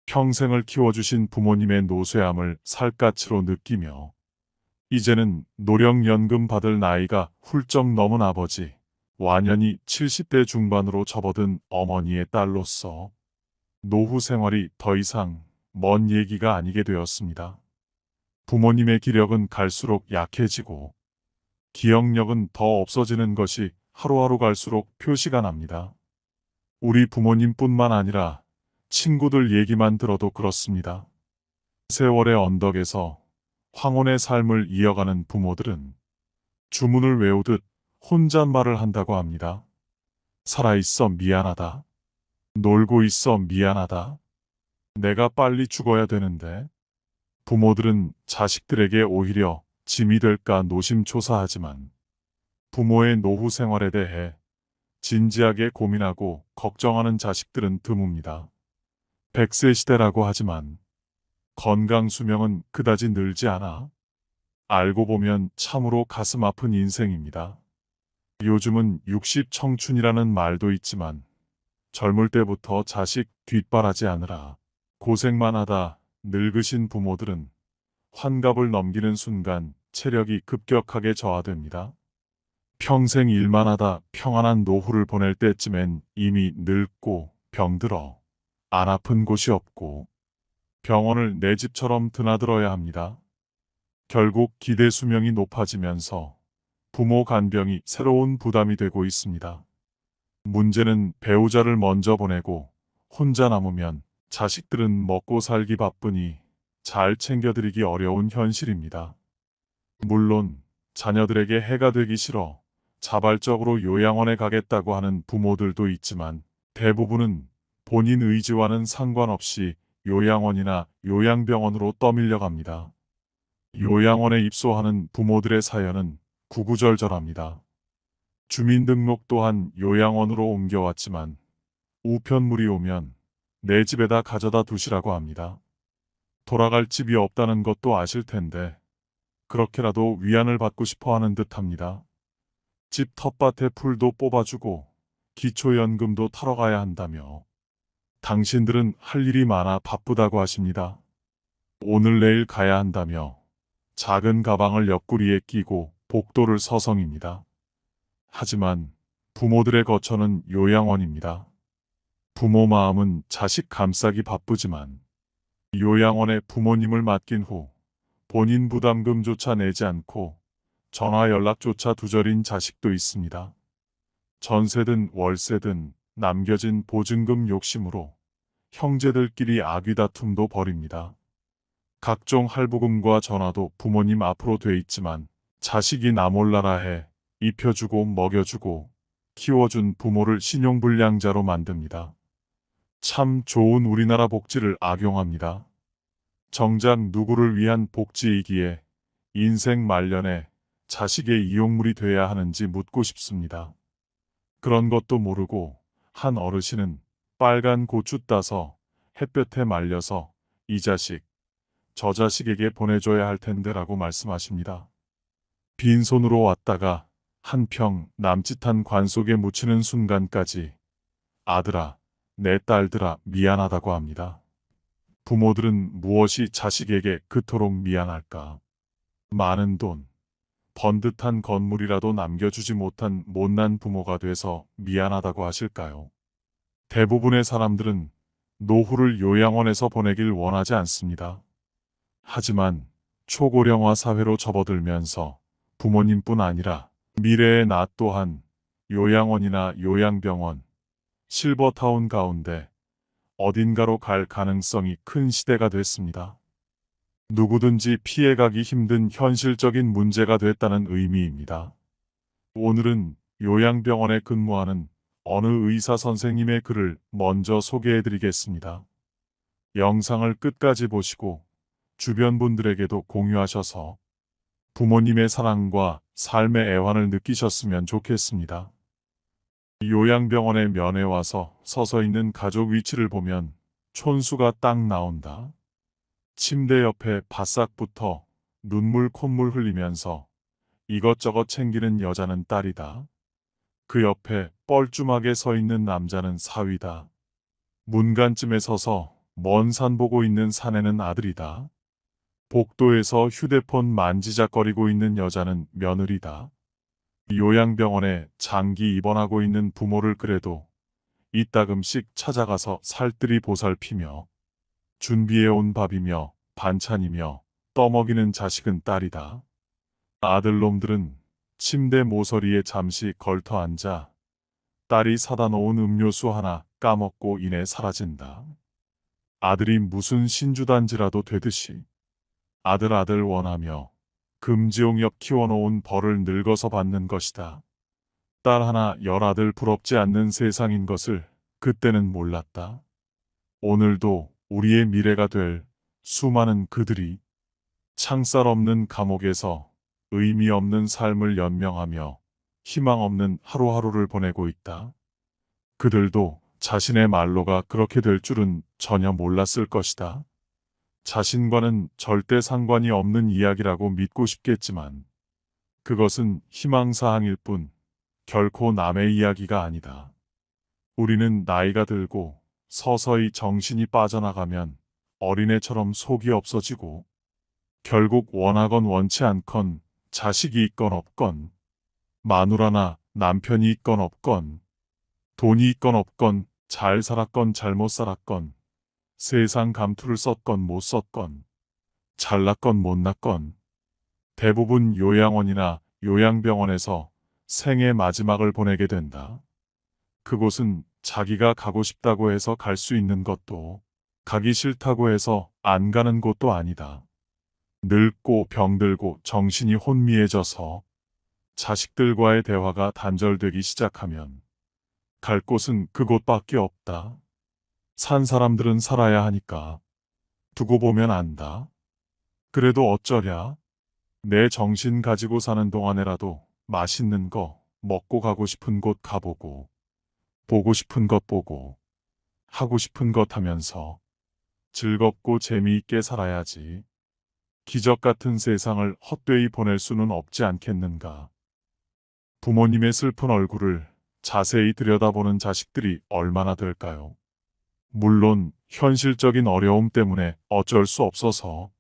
평생을 키워주신 부모님의 노쇠함을 살갗으로 느끼며 이제는 노령연금 받을 나이가 훌쩍 넘은 아버지, 완연히 70대 중반으로 접어든 어머니의 딸로서 노후 생활이 더 이상 먼 얘기가 아니게 되었습니다. 부모님의 기력은 갈수록 약해지고 기억력은 더 없어지는 것이 하루하루 갈수록 표시가 납니다. 우리 부모님뿐만 아니라 친구들 얘기만 들어도 그렇습니다. 세월의 언덕에서 황혼의 삶을 이어가는 부모들은 주문을 외우듯 혼잣말을 한다고 합니다. 살아있어 미안하다. 놀고 있어 미안하다. 내가 빨리 죽어야 되는데. 부모들은 자식들에게 오히려 짐이 될까 노심초사하지만 부모의 노후 생활에 대해 진지하게 고민하고 걱정하는 자식들은 드뭅니다. 100세 시대라고 하지만 건강 수명은 그다지 늘지 않아 알고 보면 참으로 가슴 아픈 인생입니다. 요즘은 60 청춘이라는 말도 있지만 젊을 때부터 자식 뒷바라지 하느라 고생만 하다 늙으신 부모들은 환갑을 넘기는 순간 체력이 급격하게 저하됩니다. 평생 일만 하다 평안한 노후를 보낼 때쯤엔 이미 늙고 병들어 안 아픈 곳이 없고 병원을 내 집처럼 드나들어야 합니다. 결국 기대 수명이 높아지면서 부모 간병이 새로운 부담이 되고 있습니다. 문제는 배우자를 먼저 보내고 혼자 남으면 자식들은 먹고 살기 바쁘니 잘 챙겨드리기 어려운 현실입니다. 물론 자녀들에게 해가 되기 싫어 자발적으로 요양원에 가겠다고 하는 부모들도 있지만 대부분은 본인 의지와는 상관없이 요양원이나 요양병원으로 떠밀려 갑니다. 요양원에 입소하는 부모들의 사연은 구구절절합니다. 주민등록 또한 요양원으로 옮겨왔지만 우편물이 오면 내 집에다 가져다 두시라고 합니다. 돌아갈 집이 없다는 것도 아실 텐데 그렇게라도 위안을 받고 싶어 하는 듯합니다. 집 텃밭에 풀도 뽑아주고 기초연금도 타러 가야 한다며 당신들은 할 일이 많아 바쁘다고 하십니다. 오늘 내일 가야 한다며 작은 가방을 옆구리에 끼고 복도를 서성입니다. 하지만 부모들의 거처는 요양원입니다. 부모 마음은 자식 감싸기 바쁘지만 요양원에 부모님을 맡긴 후 본인 부담금조차 내지 않고 전화 연락조차 두절인 자식도 있습니다. 전세든 월세든 남겨진 보증금 욕심으로 형제들끼리 아귀다툼도 벌입니다. 각종 할부금과 전화도 부모님 앞으로 돼 있지만 자식이 나 몰라라 해 입혀주고 먹여주고 키워준 부모를 신용불량자로 만듭니다. 참 좋은 우리나라 복지를 악용합니다. 정작 누구를 위한 복지이기에 인생 말년에 자식의 이용물이 돼야 하는지 묻고 싶습니다. 그런 것도 모르고 한 어르신은 빨간 고추 따서 햇볕에 말려서 이 자식, 저 자식에게 보내줘야 할 텐데라고 말씀하십니다. 빈손으로 왔다가 한 평 남짓한 관 속에 묻히는 순간까지 아들아, 내 딸들아 미안하다고 합니다. 부모들은 무엇이 자식에게 그토록 미안할까? 많은 돈, 번듯한 건물이라도 남겨주지 못한 못난 부모가 돼서 미안하다고 하실까요? 대부분의 사람들은 노후를 요양원에서 보내길 원하지 않습니다. 하지만 초고령화 사회로 접어들면서 부모님뿐 아니라 미래의 나 또한 요양원이나 요양병원, 실버타운 가운데 어딘가로 갈 가능성이 큰 시대가 됐습니다. 누구든지 피해가기 힘든 현실적인 문제가 됐다는 의미입니다. 오늘은 요양병원에 근무하는 어느 의사 선생님의 글을 먼저 소개해드리겠습니다. 영상을 끝까지 보시고 주변 분들에게도 공유하셔서 부모님의 사랑과 삶의 애환을 느끼셨으면 좋겠습니다. 요양병원에 면회 와서 서서 있는 가족 위치를 보면 촌수가 딱 나온다. 침대 옆에 바싹붙어 눈물 콧물 흘리면서 이것저것 챙기는 여자는 딸이다. 그 옆에 뻘쭘하게 서 있는 남자는 사위다. 문간쯤에 서서 먼 산 보고 있는 사내는 아들이다. 복도에서 휴대폰 만지작거리고 있는 여자는 며느리다. 요양병원에 장기 입원하고 있는 부모를 그래도 이따금씩 찾아가서 살뜰히 보살피며 준비해온 밥이며 반찬이며 떠먹이는 자식은 딸이다. 아들놈들은 침대 모서리에 잠시 걸터 앉아 딸이 사다 놓은 음료수 하나 까먹고 이내 사라진다. 아들이 무슨 신주단지라도 되듯이 아들 원하며 금지옥엽 키워놓은 벌을 늙어서 받는 것이다. 딸 하나 열아들 부럽지 않는 세상인 것을 그때는 몰랐다. 오늘도 우리의 미래가 될 수많은 그들이 창살 없는 감옥에서 의미 없는 삶을 연명하며 희망 없는 하루하루를 보내고 있다. 그들도 자신의 말로가 그렇게 될 줄은 전혀 몰랐을 것이다. 자신과는 절대 상관이 없는 이야기라고 믿고 싶겠지만 그것은 희망사항일 뿐 결코 남의 이야기가 아니다. 우리는 나이가 들고 서서히 정신이 빠져나가면 어린애처럼 속이 없어지고 결국 원하건 원치 않건 자식이 있건 없건 마누라나 남편이 있건 없건 돈이 있건 없건 잘 살았건 잘못 살았건 세상 감투를 썼건 못 썼건 잘났건 못났건 대부분 요양원이나 요양병원에서 생의 마지막을 보내게 된다. 그곳은 자기가 가고 싶다고 해서 갈 수 있는 것도 가기 싫다고 해서 안 가는 곳도 아니다. 늙고 병들고 정신이 혼미해져서 자식들과의 대화가 단절되기 시작하면 갈 곳은 그곳밖에 없다. 산 사람들은 살아야 하니까 두고 보면 안다. 그래도 어쩌랴. 내 정신 가지고 사는 동안에라도 맛있는 거 먹고 가고 싶은 곳 가보고 보고 싶은 것 보고 하고 싶은 것 하면서 즐겁고 재미있게 살아야지. 기적 같은 세상을 헛되이 보낼 수는 없지 않겠는가. 부모님의 슬픈 얼굴을 자세히 들여다보는 자식들이 얼마나 될까요? 물론 현실적인 어려움 때문에 어쩔 수 없어서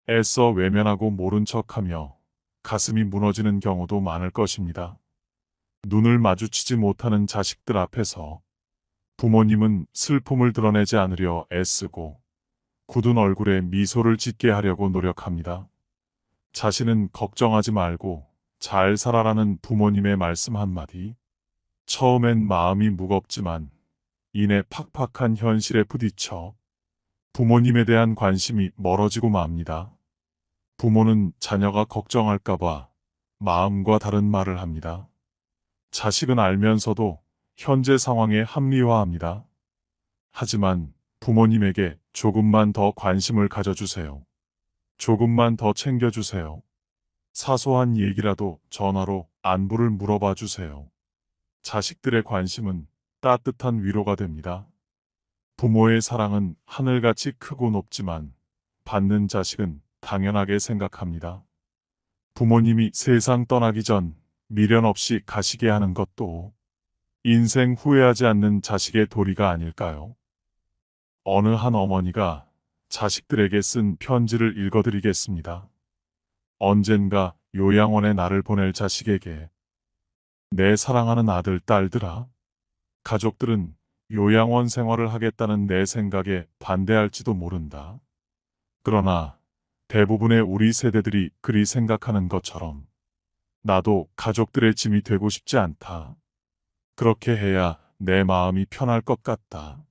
애써 외면하고 모른 척하며 가슴이 무너지는 경우도 많을 것입니다. 눈을 마주치지 못하는 자식들 앞에서 부모님은 슬픔을 드러내지 않으려 애쓰고 굳은 얼굴에 미소를 짓게 하려고 노력합니다. 자신은 걱정하지 말고 잘 살아라는 부모님의 말씀 한마디. 처음엔 마음이 무겁지만 이내 팍팍한 현실에 부딪혀 부모님에 대한 관심이 멀어지고 맙니다. 부모는 자녀가 걱정할까봐 마음과 다른 말을 합니다. 자식은 알면서도 현재 상황에 합리화합니다. 하지만 부모님에게 조금만 더 관심을 가져주세요. 조금만 더 챙겨주세요. 사소한 얘기라도 전화로 안부를 물어봐 주세요. 자식들의 관심은 따뜻한 위로가 됩니다. 부모의 사랑은 하늘같이 크고 높지만 받는 자식은 당연하게 생각합니다. 부모님이 세상 떠나기 전 미련 없이 가시게 하는 것도 인생 후회하지 않는 자식의 도리가 아닐까요? 어느 한 어머니가 자식들에게 쓴 편지를 읽어드리겠습니다. 언젠가 요양원에 나를 보낼 자식에게 내 사랑하는 아들, 딸들아. 가족들은 요양원 생활을 하겠다는 내 생각에 반대할지도 모른다. 그러나 대부분의 우리 세대들이 그리 생각하는 것처럼 나도 가족들의 짐이 되고 싶지 않다. 그렇게 해야 내 마음이 편할 것 같다.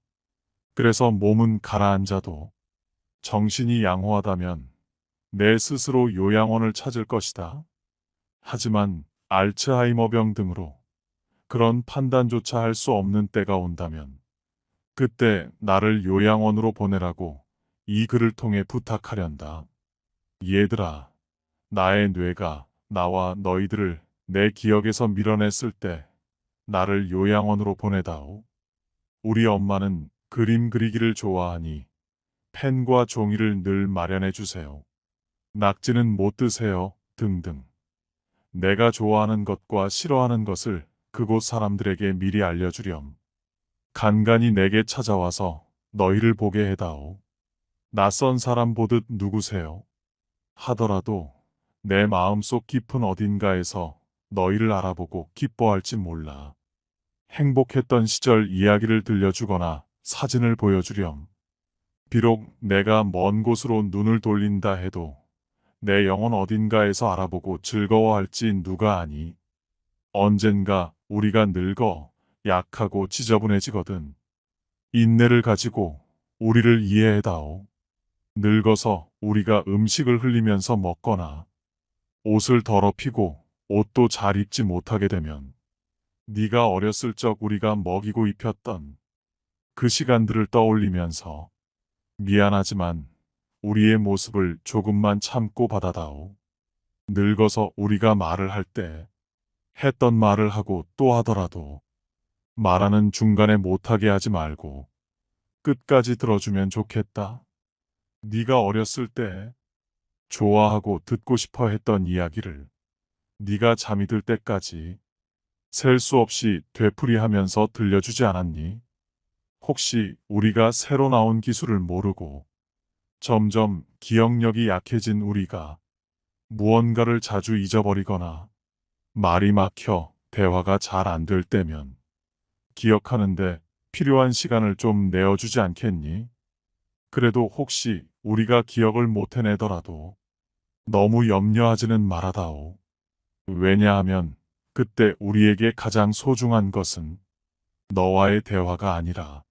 그래서 몸은 가라앉아도 정신이 양호하다면 내 스스로 요양원을 찾을 것이다. 하지만 알츠하이머병 등으로 그런 판단조차 할 수 없는 때가 온다면 그때 나를 요양원으로 보내라고 이 글을 통해 부탁하련다. 얘들아, 나의 뇌가 나와 너희들을 내 기억에서 밀어냈을 때 나를 요양원으로 보내다오. 우리 엄마는 그림 그리기를 좋아하니 펜과 종이를 늘 마련해 주세요. 낙지는 못 드세요. 등등. 내가 좋아하는 것과 싫어하는 것을 그곳 사람들에게 미리 알려주렴. 간간히 내게 찾아와서 너희를 보게 해다오. 낯선 사람 보듯 누구세요? 하더라도 내 마음속 깊은 어딘가에서 너희를 알아보고 기뻐할지 몰라. 행복했던 시절 이야기를 들려주거나 사진을 보여주렴. 비록 내가 먼 곳으로 눈을 돌린다 해도 내 영혼 어딘가에서 알아보고 즐거워할지 누가 아니. 언젠가 우리가 늙어 약하고 지저분해지거든. 인내를 가지고 우리를 이해해다오. 늙어서 우리가 음식을 흘리면서 먹거나 옷을 더럽히고 옷도 잘 입지 못하게 되면 네가 어렸을 적 우리가 먹이고 입혔던 그 시간들을 떠올리면서 미안하지만 우리의 모습을 조금만 참고 받아다오. 늙어서 우리가 말을 할 때 했던 말을 하고 또 하더라도 말하는 중간에 못하게 하지 말고 끝까지 들어주면 좋겠다. 네가 어렸을 때 좋아하고 듣고 싶어 했던 이야기를 네가 잠이 들 때까지 셀 수 없이 되풀이하면서 들려주지 않았니? 혹시 우리가 새로 나온 기술을 모르고 점점 기억력이 약해진 우리가 무언가를 자주 잊어버리거나 말이 막혀 대화가 잘 안 될 때면 기억하는데 필요한 시간을 좀 내어주지 않겠니? 그래도 혹시 우리가 기억을 못 해내더라도 너무 염려하지는 말아다오. 왜냐하면 그때 우리에게 가장 소중한 것은 너와의 대화가 아니라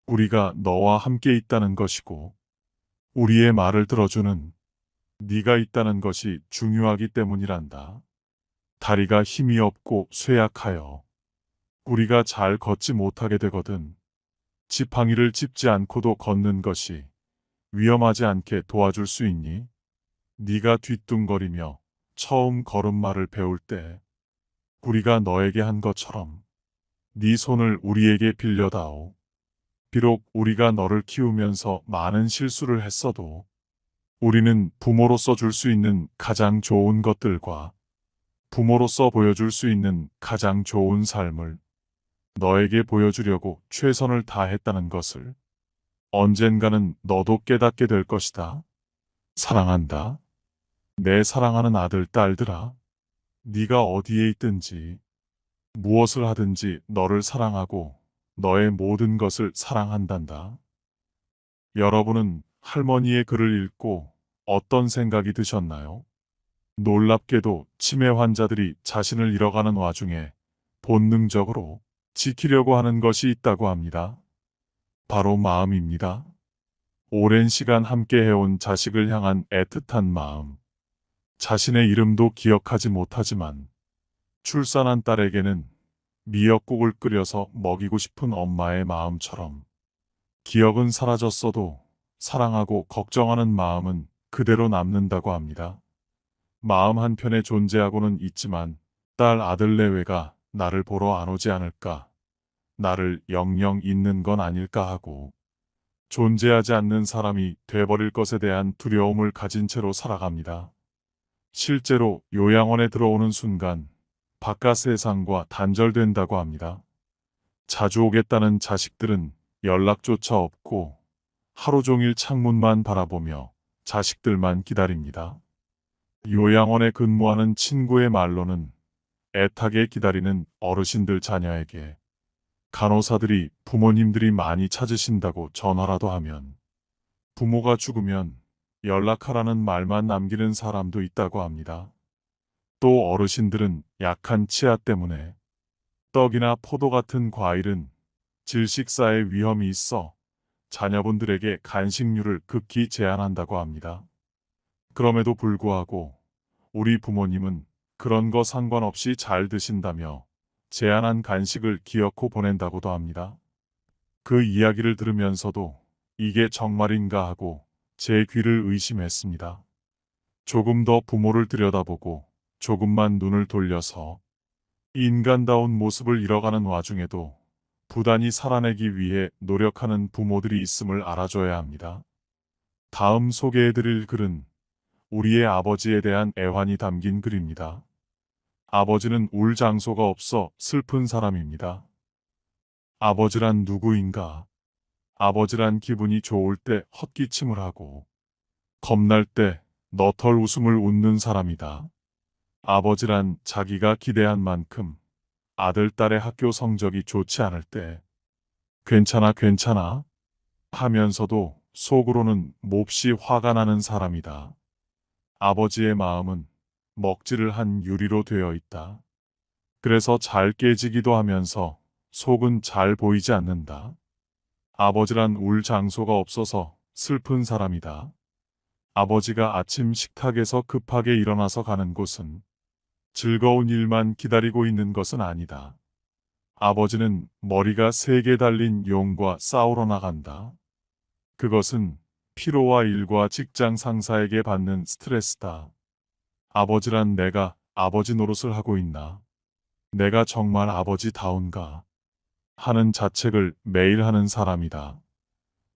우리가 너와 함께 있다는 것이고 우리의 말을 들어주는 네가 있다는 것이 중요하기 때문이란다. 다리가 힘이 없고 쇠약하여 우리가 잘 걷지 못하게 되거든. 지팡이를 짚지 않고도 걷는 것이 위험하지 않게 도와줄 수 있니? 네가 뒤뚱거리며 처음 걸음마를 배울 때 우리가 너에게 한 것처럼 네 손을 우리에게 빌려다오. 비록 우리가 너를 키우면서 많은 실수를 했어도 우리는 부모로서 줄 수 있는 가장 좋은 것들과 부모로서 보여줄 수 있는 가장 좋은 삶을 너에게 보여주려고 최선을 다했다는 것을 언젠가는 너도 깨닫게 될 것이다. 사랑한다. 내 사랑하는 아들, 딸들아. 네가 어디에 있든지 무엇을 하든지 너를 사랑하고 너의 모든 것을 사랑한단다. 여러분은 할머니의 글을 읽고 어떤 생각이 드셨나요? 놀랍게도 치매 환자들이 자신을 잃어가는 와중에 본능적으로 지키려고 하는 것이 있다고 합니다. 바로 마음입니다. 오랜 시간 함께 해온 자식을 향한 애틋한 마음. 자신의 이름도 기억하지 못하지만 출산한 딸에게는 미역국을 끓여서 먹이고 싶은 엄마의 마음처럼 기억은 사라졌어도 사랑하고 걱정하는 마음은 그대로 남는다고 합니다. 마음 한편에 존재하고는 있지만 딸 아들 내외가 나를 보러 안 오지 않을까, 나를 영영 잊는 건 아닐까 하고 존재하지 않는 사람이 돼버릴 것에 대한 두려움을 가진 채로 살아갑니다. 실제로 요양원에 들어오는 순간 바깥 세상과 단절된다고 합니다. 자주 오겠다는 자식들은 연락조차 없고 하루 종일 창문만 바라보며 자식들만 기다립니다. 요양원에 근무하는 친구의 말로는 애타게 기다리는 어르신들 자녀에게 간호사들이 부모님들이 많이 찾으신다고 전화라도 하면 부모가 죽으면 연락하라는 말만 남기는 사람도 있다고 합니다. 또 어르신들은 약한 치아 때문에 떡이나 포도 같은 과일은 질식사의 위험이 있어 자녀분들에게 간식류를 극히 제한한다고 합니다. 그럼에도 불구하고 우리 부모님은 그런 거 상관없이 잘 드신다며 제한한 간식을 기어코 보낸다고도 합니다. 그 이야기를 들으면서도 이게 정말인가 하고 제 귀를 의심했습니다. 조금 더 부모를 들여다보고 조금만 눈을 돌려서 인간다운 모습을 잃어가는 와중에도 부단히 살아내기 위해 노력하는 부모들이 있음을 알아줘야 합니다. 다음 소개해드릴 글은 우리의 아버지에 대한 애환이 담긴 글입니다. 아버지는 울 장소가 없어 슬픈 사람입니다. 아버지란 누구인가? 아버지란 기분이 좋을 때 헛기침을 하고 겁날 때 너털 웃음을 웃는 사람이다. 아버지란 자기가 기대한 만큼 아들, 딸의 학교 성적이 좋지 않을 때 괜찮아, 괜찮아 하면서도 속으로는 몹시 화가 나는 사람이다. 아버지의 마음은 먹칠을 한 유리로 되어 있다. 그래서 잘 깨지기도 하면서 속은 잘 보이지 않는다. 아버지란 울 장소가 없어서 슬픈 사람이다. 아버지가 아침 식탁에서 급하게 일어나서 가는 곳은 즐거운 일만 기다리고 있는 것은 아니다. 아버지는 머리가 3개 달린 용과 싸우러 나간다. 그것은 피로와 일과 직장 상사에게 받는 스트레스다. 아버지란 내가 아버지 노릇을 하고 있나? 내가 정말 아버지다운가? 하는 자책을 매일 하는 사람이다.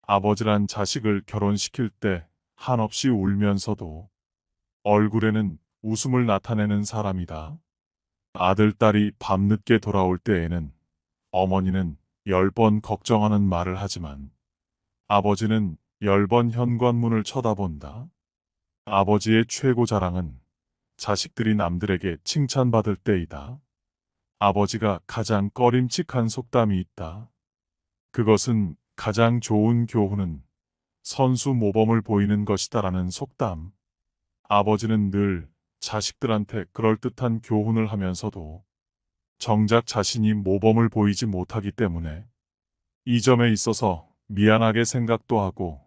아버지란 자식을 결혼시킬 때 한없이 울면서도 얼굴에는 웃음을 나타내는 사람이다. 아들, 딸이 밤늦게 돌아올 때에는 어머니는 10번 걱정하는 말을 하지만 아버지는 10번 현관문을 쳐다본다. 아버지의 최고 자랑은 자식들이 남들에게 칭찬받을 때이다. 아버지가 가장 꺼림칙한 속담이 있다. 그것은 가장 좋은 교훈은 선수 모범을 보이는 것이다라는 속담. 아버지는 늘 자식들한테 그럴듯한 교훈을 하면서도 정작 자신이 모범을 보이지 못하기 때문에 이 점에 있어서 미안하게 생각도 하고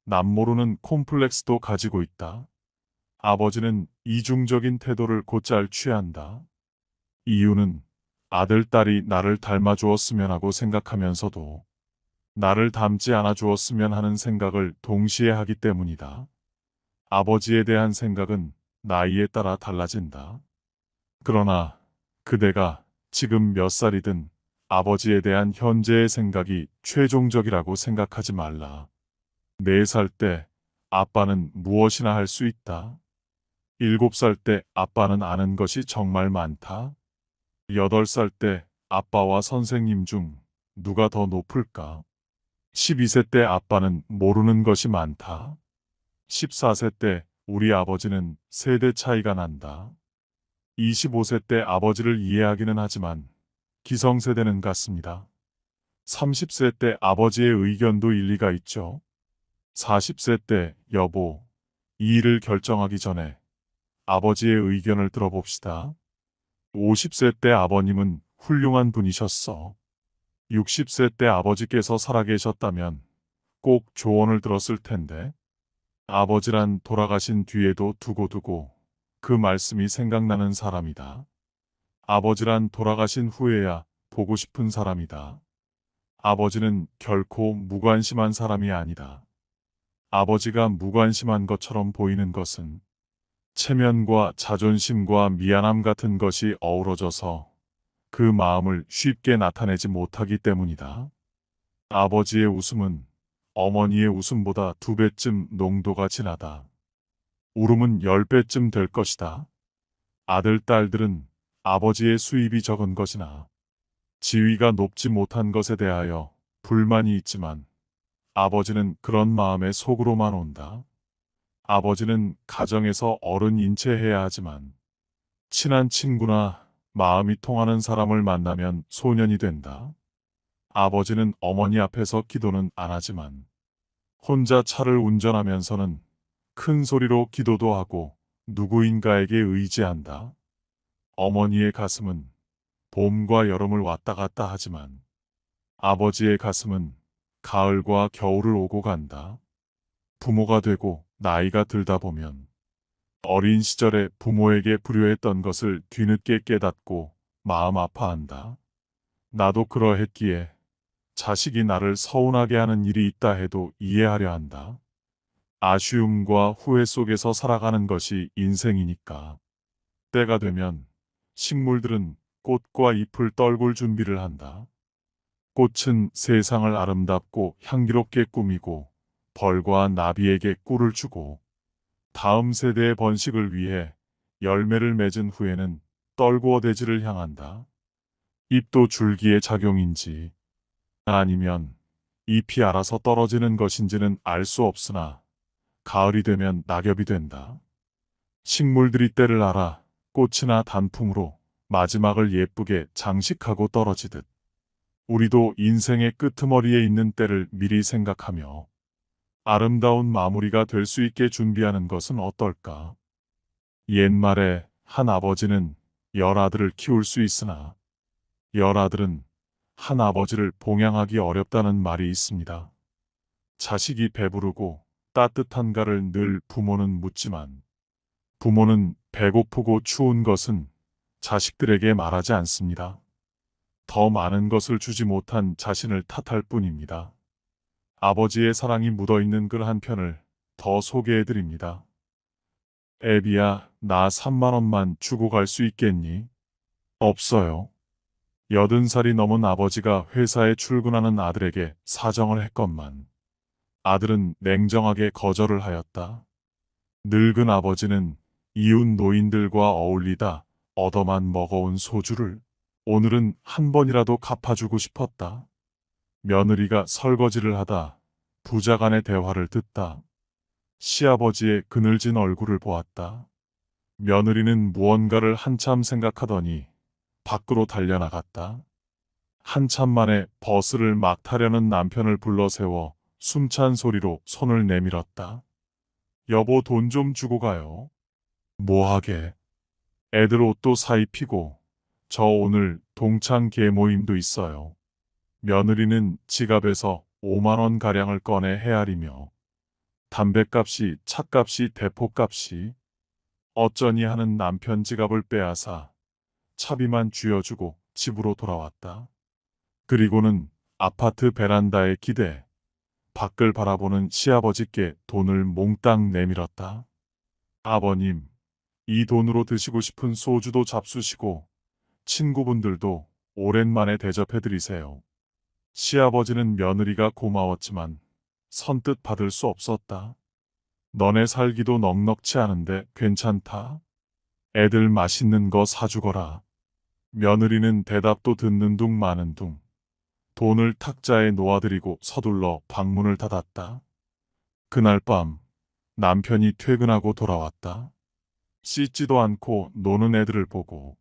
남모르는 콤플렉스도 가지고 있다. 아버지는 이중적인 태도를 곧잘 취한다. 이유는 아들, 딸이 나를 닮아주었으면 하고 생각하면서도 나를 닮지 않아 주었으면 하는 생각을 동시에 하기 때문이다. 아버지에 대한 생각은 나이에 따라 달라진다. 그러나 그대가 지금 몇 살이든 아버지에 대한 현재의 생각이 최종적이라고 생각하지 말라. 4살 때 아빠는 무엇이나 할 수 있다. 7살 때 아빠는 아는 것이 정말 많다. 8살 때 아빠와 선생님 중 누가 더 높을까? 12세 때 아빠는 모르는 것이 많다. 14세 때 우리 아버지는 세대 차이가 난다. 25세 때 아버지를 이해하기는 하지만 기성세대는 같습니다. 30세 때 아버지의 의견도 일리가 있죠. 40세 때 여보, 이 일을 결정하기 전에 아버지의 의견을 들어봅시다. 50세 때 아버님은 훌륭한 분이셨어. 60세 때 아버지께서 살아계셨다면 꼭 조언을 들었을 텐데. 아버지란 돌아가신 뒤에도 두고두고 그 말씀이 생각나는 사람이다. 아버지란 돌아가신 후에야 보고 싶은 사람이다. 아버지는 결코 무관심한 사람이 아니다. 아버지가 무관심한 것처럼 보이는 것은 체면과 자존심과 미안함 같은 것이 어우러져서 그 마음을 쉽게 나타내지 못하기 때문이다. 아버지의 웃음은 어머니의 웃음보다 2배쯤 농도가 진하다. 울음은 10배쯤 될 것이다. 아들, 딸들은 아버지의 수입이 적은 것이나 지위가 높지 못한 것에 대하여 불만이 있지만 아버지는 그런 마음에 속으로만 온다. 아버지는 가정에서 어른 인체해야 하지만 친한 친구나 마음이 통하는 사람을 만나면 소년이 된다. 아버지는 어머니 앞에서 기도는 안 하지만 혼자 차를 운전하면서는 큰 소리로 기도도 하고 누구인가에게 의지한다. 어머니의 가슴은 봄과 여름을 왔다 갔다 하지만 아버지의 가슴은 가을과 겨울을 오고 간다. 부모가 되고 나이가 들다 보면 어린 시절에 부모에게 불효했던 것을 뒤늦게 깨닫고 마음 아파한다. 나도 그러했기에 자식이 나를 서운하게 하는 일이 있다 해도 이해하려 한다. 아쉬움과 후회 속에서 살아가는 것이 인생이니까. 때가 되면 식물들은 꽃과 잎을 떨굴 준비를 한다. 꽃은 세상을 아름답고 향기롭게 꾸미고 벌과 나비에게 꿀을 주고 다음 세대의 번식을 위해 열매를 맺은 후에는 떨구어 대지를 향한다. 잎도 줄기의 작용인지 아니면 잎이 알아서 떨어지는 것인지는 알 수 없으나 가을이 되면 낙엽이 된다. 식물들이 때를 알아 꽃이나 단풍으로 마지막을 예쁘게 장식하고 떨어지듯 우리도 인생의 끄트머리에 있는 때를 미리 생각하며 아름다운 마무리가 될 수 있게 준비하는 것은 어떨까? 옛말에 한 아버지는 열 아들을 키울 수 있으나 열 아들은 한 아버지를 봉양하기 어렵다는 말이 있습니다. 자식이 배부르고 따뜻한가를 늘 부모는 묻지만 부모는 배고프고 추운 것은 자식들에게 말하지 않습니다. 더 많은 것을 주지 못한 자신을 탓할 뿐입니다. 아버지의 사랑이 묻어있는 글 한 편을 더 소개해드립니다. 애비야, 나 3만 원만 주고 갈 수 있겠니? 없어요. 80살이 넘은 아버지가 회사에 출근하는 아들에게 사정을 했건만 아들은 냉정하게 거절을 하였다. 늙은 아버지는 이웃 노인들과 어울리다 얻어만 먹어온 소주를 오늘은 한 번이라도 갚아주고 싶었다. 며느리가 설거지를 하다 부자 간의 대화를 듣다 시아버지의 그늘진 얼굴을 보았다. 며느리는 무언가를 한참 생각하더니 밖으로 달려나갔다. 한참 만에 버스를 막 타려는 남편을 불러세워 숨찬 소리로 손을 내밀었다. 여보, 돈 좀 주고 가요. 뭐하게? 애들 옷도 사입히고 저 오늘 동창 계모임도 있어요. 며느리는 지갑에서 5만 원 가량을 꺼내 헤아리며 담뱃값이, 차값이, 대포값이 어쩌니 하는 남편 지갑을 빼앗아 차비만 쥐어주고 집으로 돌아왔다. 그리고는 아파트 베란다에 기대 밖을 바라보는 시아버지께 돈을 몽땅 내밀었다. 아버님, 이 돈으로 드시고 싶은 소주도 잡수시고 친구분들도 오랜만에 대접해드리세요. 시아버지는 며느리가 고마웠지만 선뜻 받을 수 없었다. 너네 살기도 넉넉치 않은데 괜찮다. 애들 맛있는 거 사주거라. 며느리는 대답도 듣는 둥 마는 둥 돈을 탁자에 놓아드리고 서둘러 방문을 닫았다. 그날 밤 남편이 퇴근하고 돌아왔다. 씻지도 않고 노는 애들을 보고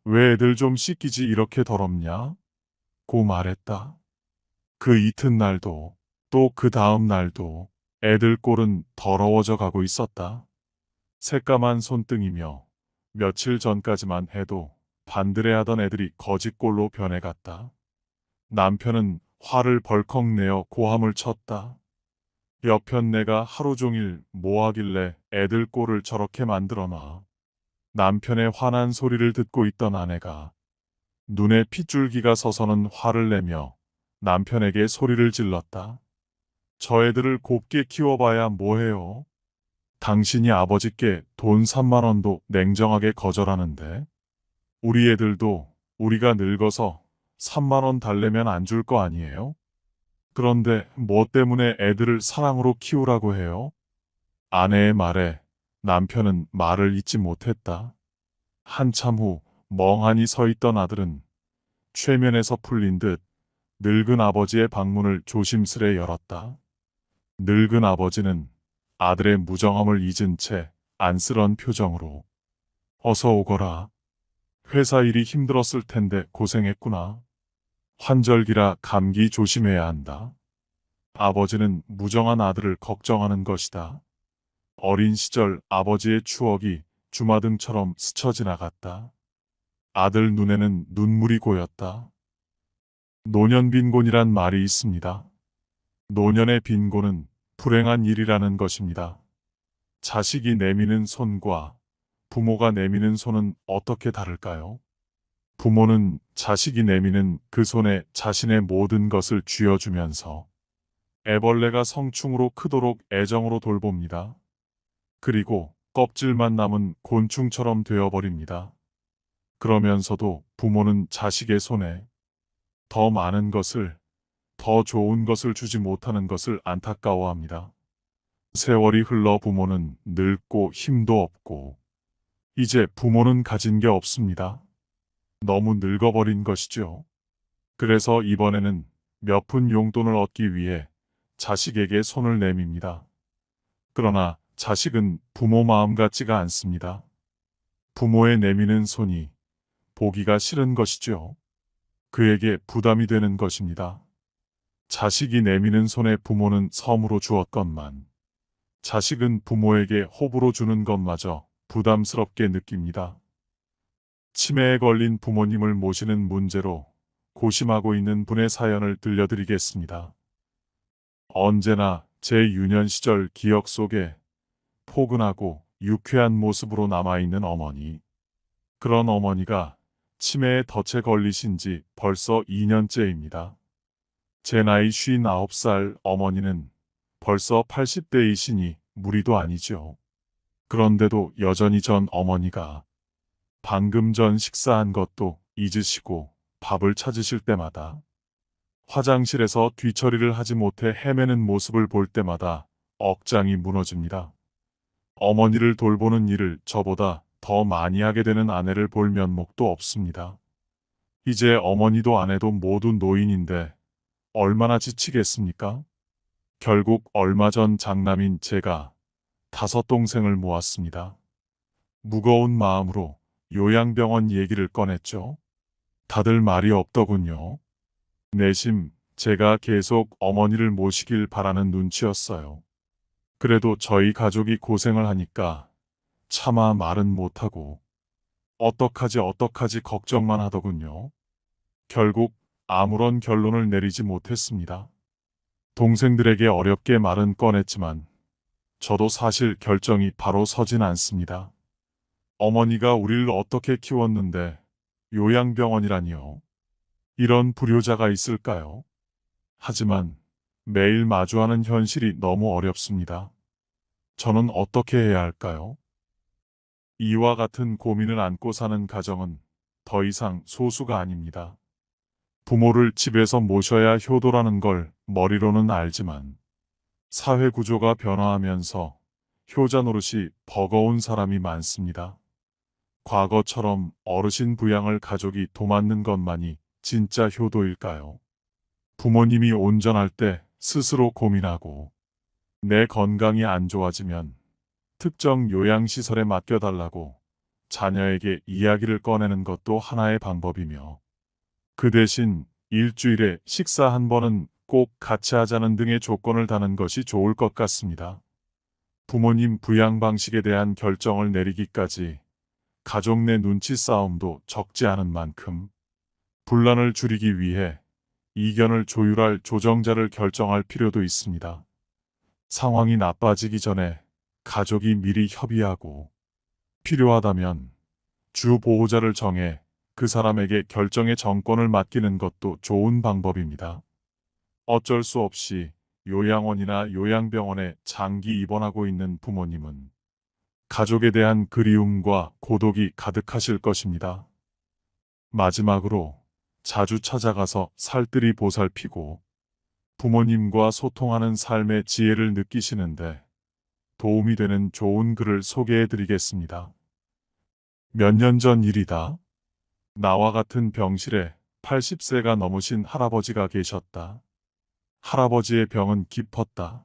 왜 애들 좀 씻기지 이렇게 더럽냐? 고 말했다. 그 이튿날도 또 그 다음 날도 애들 꼴은 더러워져 가고 있었다. 새까만 손등이며 며칠 전까지만 해도 반들해하던 애들이 거짓꼴로 변해갔다. 남편은 화를 벌컥 내어 고함을 쳤다. 여편 내가 하루 종일 뭐하길래 애들 꼴을 저렇게 만들어놔. 남편의 화난 소리를 듣고 있던 아내가 눈에 핏줄기가 서서는 화를 내며 남편에게 소리를 질렀다. 저 애들을 곱게 키워봐야 뭐해요? 당신이 아버지께 돈 3만 원도 냉정하게 거절하는데 우리 애들도 우리가 늙어서 3만 원 달래면 안 줄 거 아니에요? 그런데 뭐 때문에 애들을 사랑으로 키우라고 해요? 아내의 말에 남편은 말을 잇지 못했다. 한참 후 멍하니 서 있던 아들은 최면에서 풀린 듯 늙은 아버지의 방문을 조심스레 열었다. 늙은 아버지는 아들의 무정함을 잊은 채 안쓰러운 표정으로 어서 오거라. 회사 일이 힘들었을 텐데 고생했구나. 환절기라 감기 조심해야 한다. 아버지는 무정한 아들을 걱정하는 것이다. 어린 시절 아버지의 추억이 주마등처럼 스쳐 지나갔다. 아들 눈에는 눈물이 고였다. 노년 빈곤이란 말이 있습니다. 노년의 빈곤은 불행한 일이라는 것입니다. 자식이 내미는 손과 부모가 내미는 손은 어떻게 다를까요? 부모는 자식이 내미는 그 손에 자신의 모든 것을 쥐어주면서 애벌레가 성충으로 크도록 애정으로 돌봅니다. 그리고 껍질만 남은 곤충처럼 되어버립니다. 그러면서도 부모는 자식의 손에 더 많은 것을, 더 좋은 것을 주지 못하는 것을 안타까워합니다. 세월이 흘러 부모는 늙고 힘도 없고 이제 부모는 가진 게 없습니다. 너무 늙어버린 것이죠. 그래서 이번에는 몇 푼 용돈을 얻기 위해 자식에게 손을 내밉니다. 그러나 자식은 부모 마음 같지가 않습니다. 부모의 내미는 손이 보기가 싫은 것이죠. 그에게 부담이 되는 것입니다. 자식이 내미는 손에 부모는 섬으로 주었건만 자식은 부모에게 호불호 주는 것마저 부담스럽게 느낍니다. 치매에 걸린 부모님을 모시는 문제로 고심하고 있는 분의 사연을 들려드리겠습니다. 언제나 제 유년 시절 기억 속에 포근하고 유쾌한 모습으로 남아있는 어머니. 그런 어머니가 치매에 덫에 걸리신 지 벌써 2년째입니다. 제 나이 59살 어머니는 벌써 80대이시니 무리도 아니죠. 그런데도 여전히 전 어머니가 방금 전 식사한 것도 잊으시고 밥을 찾으실 때마다 화장실에서 뒤처리를 하지 못해 헤매는 모습을 볼 때마다 억장이 무너집니다. 어머니를 돌보는 일을 저보다 더 많이 하게 되는 아내를 볼 면목도 없습니다. 이제 어머니도 아내도 모두 노인인데 얼마나 지치겠습니까? 결국 얼마 전 장남인 제가 5동생을 모았습니다. 무거운 마음으로 요양병원 얘기를 꺼냈죠. 다들 말이 없더군요. 내심 제가 계속 어머니를 모시길 바라는 눈치였어요. 그래도 저희 가족이 고생을 하니까 차마 말은 못하고 어떡하지 걱정만 하더군요. 결국 아무런 결론을 내리지 못했습니다. 동생들에게 어렵게 말은 꺼냈지만 저도 사실 결정이 바로 서진 않습니다. 어머니가 우리를 어떻게 키웠는데 요양병원이라니요. 이런 불효자가 있을까요? 하지만 매일 마주하는 현실이 너무 어렵습니다. 저는 어떻게 해야 할까요? 이와 같은 고민을 안고 사는 가정은 더 이상 소수가 아닙니다. 부모를 집에서 모셔야 효도라는 걸 머리로는 알지만 사회 구조가 변화하면서 효자 노릇이 버거운 사람이 많습니다. 과거처럼 어르신 부양을 가족이 도맡는 것만이 진짜 효도일까요? 부모님이 온전할 때 스스로 고민하고 내 건강이 안 좋아지면 특정 요양시설에 맡겨달라고 자녀에게 이야기를 꺼내는 것도 하나의 방법이며 그 대신 일주일에 식사 한 번은 꼭 같이 하자는 등의 조건을 다는 것이 좋을 것 같습니다. 부모님 부양 방식에 대한 결정을 내리기까지 가족 내 눈치 싸움도 적지 않은 만큼 분란을 줄이기 위해 이견을 조율할 조정자를 결정할 필요도 있습니다. 상황이 나빠지기 전에 가족이 미리 협의하고 필요하다면 주 보호자를 정해 그 사람에게 결정의 정권을 맡기는 것도 좋은 방법입니다. 어쩔 수 없이 요양원이나 요양병원에 장기 입원하고 있는 부모님은 가족에 대한 그리움과 고독이 가득하실 것입니다. 마지막으로 자주 찾아가서 살뜰히 보살피고 부모님과 소통하는 삶의 지혜를 느끼시는데 도움이 되는 좋은 글을 소개해 드리겠습니다. 몇 년 전 일이다. 나와 같은 병실에 80세가 넘으신 할아버지가 계셨다. 할아버지의 병은 깊었다.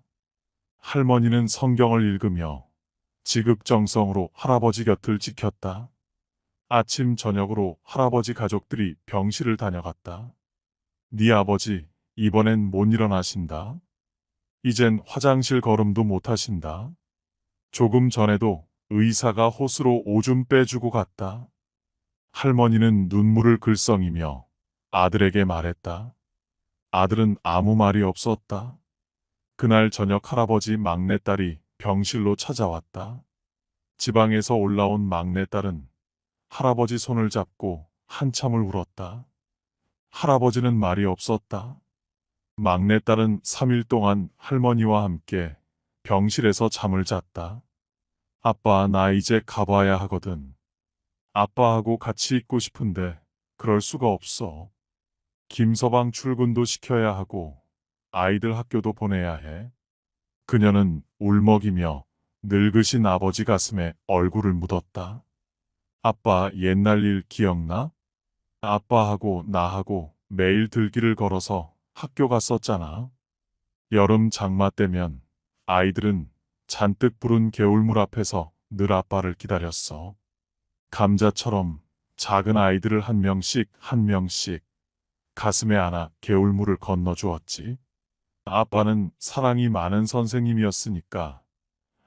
할머니는 성경을 읽으며 지극정성으로 할아버지 곁을 지켰다. 아침 저녁으로 할아버지 가족들이 병실을 다녀갔다. 네 아버지 이번엔 못 일어나신다. 이젠 화장실 걸음도 못 하신다. 조금 전에도 의사가 호스로 오줌 빼주고 갔다. 할머니는 눈물을 글썽이며 아들에게 말했다. 아들은 아무 말이 없었다. 그날 저녁 할아버지 막내딸이 병실로 찾아왔다. 지방에서 올라온 막내딸은 할아버지 손을 잡고 한참을 울었다. 할아버지는 말이 없었다. 막내딸은 3일 동안 할머니와 함께 병실에서 잠을 잤다. 아빠, 나 이제 가봐야 하거든. 아빠하고 같이 있고 싶은데 그럴 수가 없어. 김서방 출근도 시켜야 하고 아이들 학교도 보내야 해. 그녀는 울먹이며 늙으신 아버지 가슴에 얼굴을 묻었다. 아빠 옛날 일 기억나? 아빠하고 나하고 매일 들길을 걸어서 학교 갔었잖아. 여름 장마 때면 아이들은 잔뜩 부른 개울물 앞에서 늘 아빠를 기다렸어. 감자처럼 작은 아이들을 한 명씩 한 명씩 가슴에 안아 개울물을 건너주었지. 아빠는 사랑이 많은 선생님이었으니까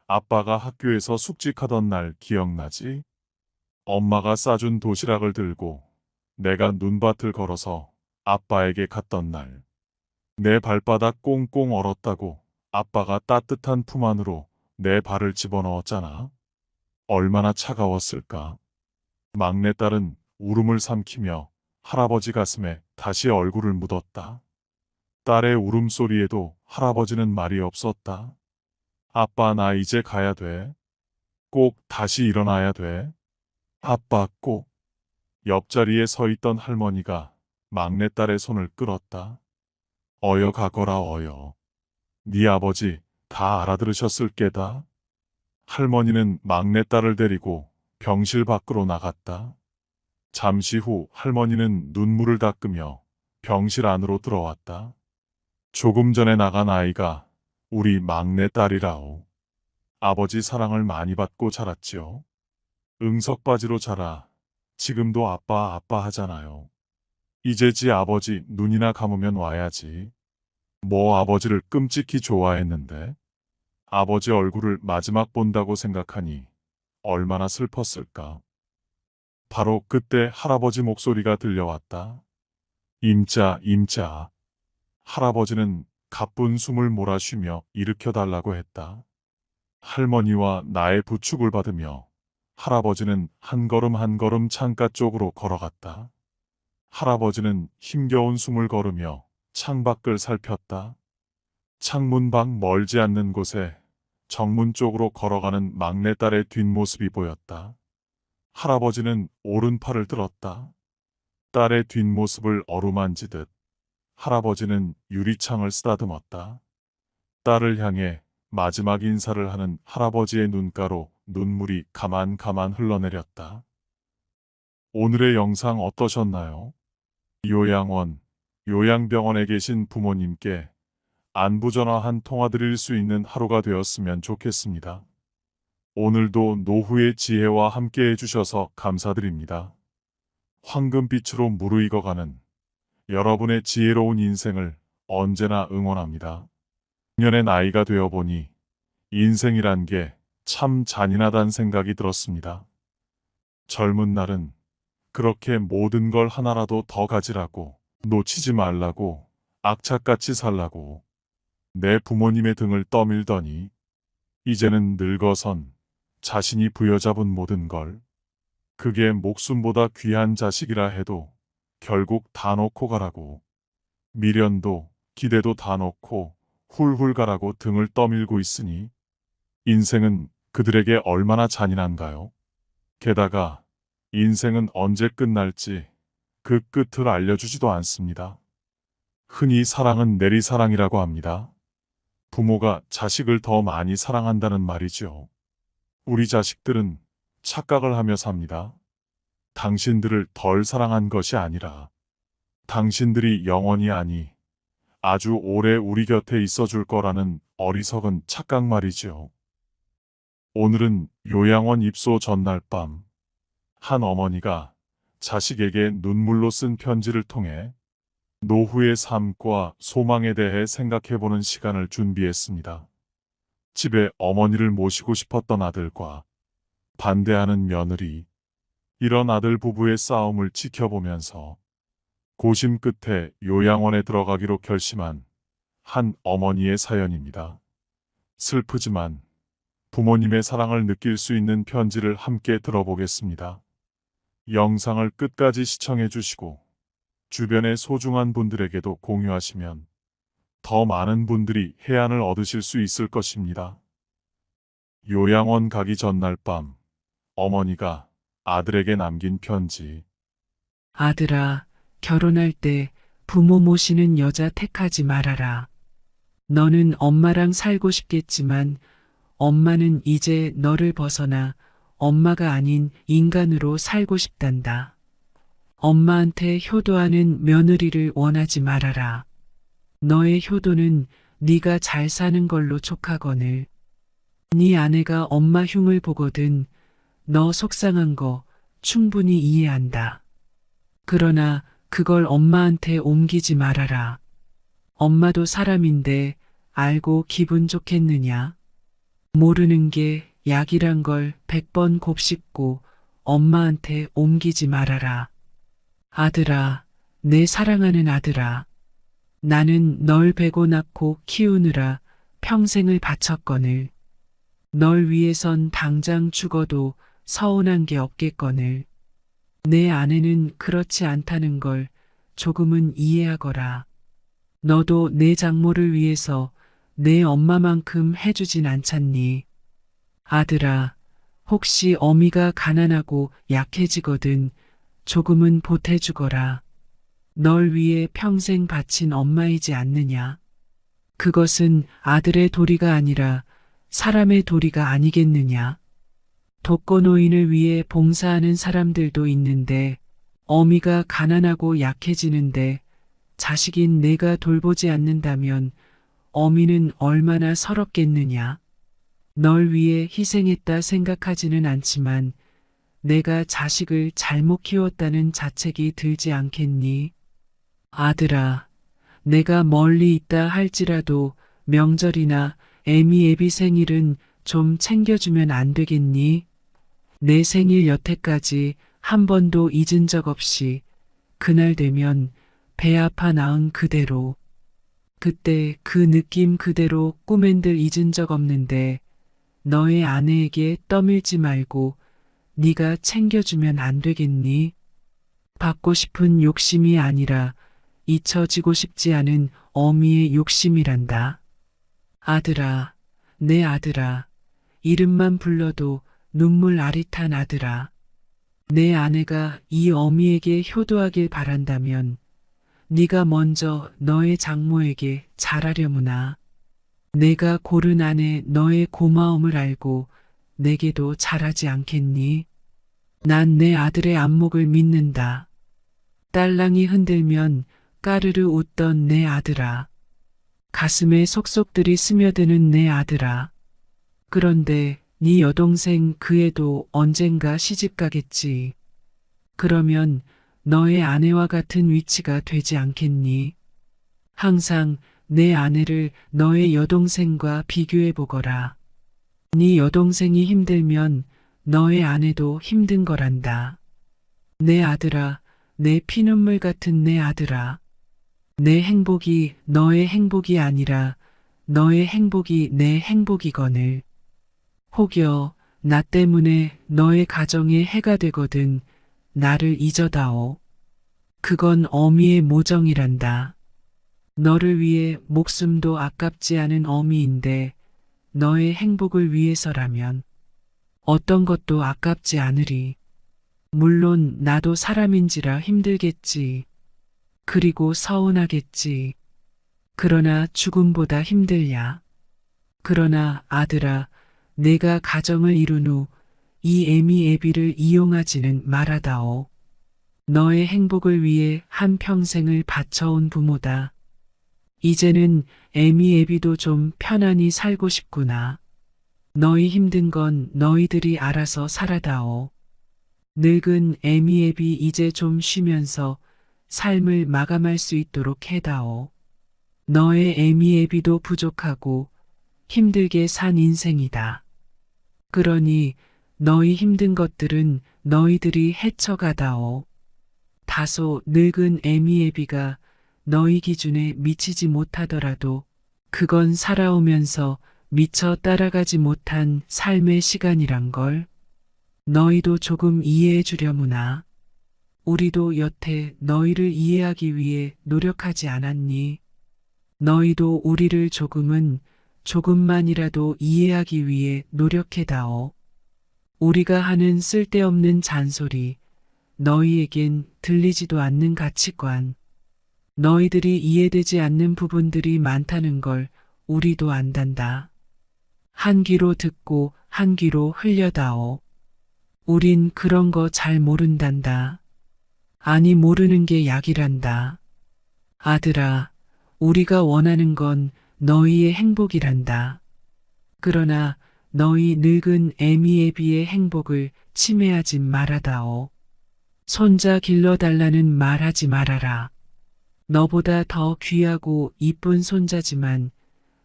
아빠가 학교에서 숙직하던 날 기억나지? 엄마가 싸준 도시락을 들고 내가 눈밭을 걸어서 아빠에게 갔던 날. 내 발바닥 꽁꽁 얼었다고 아빠가 따뜻한 품 안으로 내 발을 집어넣었잖아. 얼마나 차가웠을까. 막내딸은 울음을 삼키며 할아버지 가슴에 다시 얼굴을 묻었다. 딸의 울음소리에도 할아버지는 말이 없었다. 아빠, 나 이제 가야 돼. 꼭 다시 일어나야 돼. 아빠, 꼭. 옆자리에 서 있던 할머니가 막내딸의 손을 끌었다. 어여 가거라 어여. 네 아버지 다 알아들으셨을 게다. 할머니는 막내딸을 데리고 병실 밖으로 나갔다. 잠시 후 할머니는 눈물을 닦으며 병실 안으로 들어왔다. 조금 전에 나간 아이가 우리 막내딸이라오. 아버지 사랑을 많이 받고 자랐지요. 응석바지로 자라 지금도 아빠 아빠 하잖아요. 이제 지 아버지 눈이나 감으면 와야지. 뭐 아버지를 끔찍히 좋아했는데 아버지 얼굴을 마지막 본다고 생각하니 얼마나 슬펐을까. 바로 그때 할아버지 목소리가 들려왔다. 임자, 임자. 할아버지는 가쁜 숨을 몰아쉬며 일으켜달라고 했다. 할머니와 나의 부축을 받으며 할아버지는 한 걸음 한 걸음 창가 쪽으로 걸어갔다. 할아버지는 힘겨운 숨을 걸으며 창밖을 살폈다. 창문 밖 멀지 않는 곳에 정문 쪽으로 걸어가는 막내딸의 뒷모습이 보였다. 할아버지는 오른팔을 들었다. 딸의 뒷모습을 어루만지듯 할아버지는 유리창을 쓰다듬었다. 딸을 향해 마지막 인사를 하는 할아버지의 눈가로 눈물이 가만가만 흘러내렸다. 오늘의 영상 어떠셨나요? 요양원, 요양병원에 계신 부모님께 안부전화 한 통화 드릴 수 있는 하루가 되었으면 좋겠습니다. 오늘도 노후의 지혜와 함께 해주셔서 감사드립니다. 황금빛으로 무르익어가는 여러분의 지혜로운 인생을 언제나 응원합니다. 작년의 나이가 되어보니 인생이란 게 참 잔인하다는 생각이 들었습니다. 젊은 날은 그렇게 모든 걸 하나라도 더 가지라고, 놓치지 말라고, 악착같이 살라고 내 부모님의 등을 떠밀더니 이제는 늙어선 자신이 부여잡은 모든 걸, 그게 목숨보다 귀한 자식이라 해도 결국 다 놓고 가라고, 미련도 기대도 다 놓고 훌훌 가라고 등을 떠밀고 있으니 인생은 그들에게 얼마나 잔인한가요? 게다가 인생은 언제 끝날지 그 끝을 알려주지도 않습니다. 흔히 사랑은 내리사랑이라고 합니다. 부모가 자식을 더 많이 사랑한다는 말이죠. 우리 자식들은 착각을 하며 삽니다. 당신들을 덜 사랑한 것이 아니라 당신들이 영원히 아니 아주 오래 우리 곁에 있어 줄 거라는 어리석은 착각 말이죠. 오늘은 요양원 입소 전날 밤, 한 어머니가 자식에게 눈물로 쓴 편지를 통해 노후의 삶과 소망에 대해 생각해보는 시간을 준비했습니다. 집에 어머니를 모시고 싶었던 아들과 반대하는 며느리, 이런 아들 부부의 싸움을 지켜보면서 고심 끝에 요양원에 들어가기로 결심한 한 어머니의 사연입니다. 슬프지만 부모님의 사랑을 느낄 수 있는 편지를 함께 들어보겠습니다. 영상을 끝까지 시청해 주시고 주변의 소중한 분들에게도 공유하시면 더 많은 분들이 해안을 얻으실 수 있을 것입니다. 요양원 가기 전날 밤, 어머니가 아들에게 남긴 편지. 아들아, 결혼할 때 부모 모시는 여자 택하지 말아라. 너는 엄마랑 살고 싶겠지만 엄마는 이제 너를 벗어나 엄마가 아닌 인간으로 살고 싶단다. 엄마한테 효도하는 며느리를 원하지 말아라. 너의 효도는 네가 잘 사는 걸로 촉하거늘. 네 아내가 엄마 흉을 보거든 너 속상한 거 충분히 이해한다. 그러나 그걸 엄마한테 옮기지 말아라. 엄마도 사람인데 알고 기분 좋겠느냐? 모르는 게 약이란 걸 100번 곱씹고 엄마한테 옮기지 말아라. 아들아, 내 사랑하는 아들아. 나는 널 베고 낳고 키우느라 평생을 바쳤거늘. 널 위해선 당장 죽어도 서운한 게 없겠거늘. 내 아내는 그렇지 않다는 걸 조금은 이해하거라. 너도 내 장모를 위해서 내 엄마만큼 해주진 않잖니. 아들아, 혹시 어미가 가난하고 약해지거든 조금은 보태주거라. 널 위해 평생 바친 엄마이지 않느냐. 그것은 아들의 도리가 아니라 사람의 도리가 아니겠느냐. 독거노인을 위해 봉사하는 사람들도 있는데 어미가 가난하고 약해지는데 자식인 내가 돌보지 않는다면 어미는 얼마나 서럽겠느냐. 널 위해 희생했다 생각하지는 않지만 내가 자식을 잘못 키웠다는 자책이 들지 않겠니? 아들아, 내가 멀리 있다 할지라도 명절이나 애미 애비 생일은 좀 챙겨주면 안 되겠니? 내 생일 여태까지 한 번도 잊은 적 없이 그날 되면 배 아파 낳은 그대로 그때 그 느낌 그대로 꿈엔들 잊은 적 없는데 너의 아내에게 떠밀지 말고 네가 챙겨주면 안 되겠니? 받고 싶은 욕심이 아니라 잊혀지고 싶지 않은 어미의 욕심이란다. 아들아, 내 아들아, 이름만 불러도 눈물 아릿한 아들아. 내 아내가 이 어미에게 효도하길 바란다면 네가 먼저 너의 장모에게 잘하려무나. 내가 고른 아내 너의 고마움을 알고 내게도 잘하지 않겠니? 난 내 아들의 안목을 믿는다. 딸랑이 흔들면 까르르 웃던 내 아들아. 가슴에 속속들이 스며드는 내 아들아. 그런데 네 여동생 그 애도 언젠가 시집가겠지. 그러면 너의 아내와 같은 위치가 되지 않겠니? 항상 내 아내를 너의 여동생과 비교해 보거라. 네 여동생이 힘들면 너의 아내도 힘든 거란다. 내 아들아, 내 피눈물 같은 내 아들아. 내 행복이 너의 행복이 아니라 너의 행복이 내 행복이거늘. 혹여 나 때문에 너의 가정에 해가 되거든 나를 잊어다오. 그건 어미의 모정이란다. 너를 위해 목숨도 아깝지 않은 어미인데 너의 행복을 위해서라면 어떤 것도 아깝지 않으리. 물론 나도 사람인지라 힘들겠지. 그리고 서운하겠지. 그러나 죽음보다 힘들야. 그러나 아들아, 내가 가정을 이룬 후 이 애미 애비를 이용하지는 말아다오. 너의 행복을 위해 한 평생을 바쳐온 부모다. 이제는 애미 애비도 좀 편안히 살고 싶구나. 너희 힘든 건 너희들이 알아서 살아다오. 늙은 애미 애비 이제 좀 쉬면서 삶을 마감할 수 있도록 해다오. 너의 애미 애비도 부족하고 힘들게 산 인생이다. 그러니 너희 힘든 것들은 너희들이 헤쳐가다오. 다소 늙은 애미 애비가 너희 기준에 미치지 못하더라도 그건 살아오면서 미처 따라가지 못한 삶의 시간이란 걸. 너희도 조금 이해해 주려무나. 우리도 여태 너희를 이해하기 위해 노력하지 않았니? 너희도 우리를 조금만이라도 이해하기 위해 노력해다오. 우리가 하는 쓸데없는 잔소리, 너희에겐 들리지도 않는 가치관, 너희들이 이해되지 않는 부분들이 많다는 걸 우리도 안단다. 한 귀로 듣고 한 귀로 흘려다오. 우린 그런 거 잘 모른단다. 아니 모르는 게 약이란다. 아들아, 우리가 원하는 건 너희의 행복이란다. 그러나 너희 늙은 에미애비의 행복을 침해하지 말아다오. 손자 길러달라는 말하지 말아라. 너보다 더 귀하고 이쁜 손자지만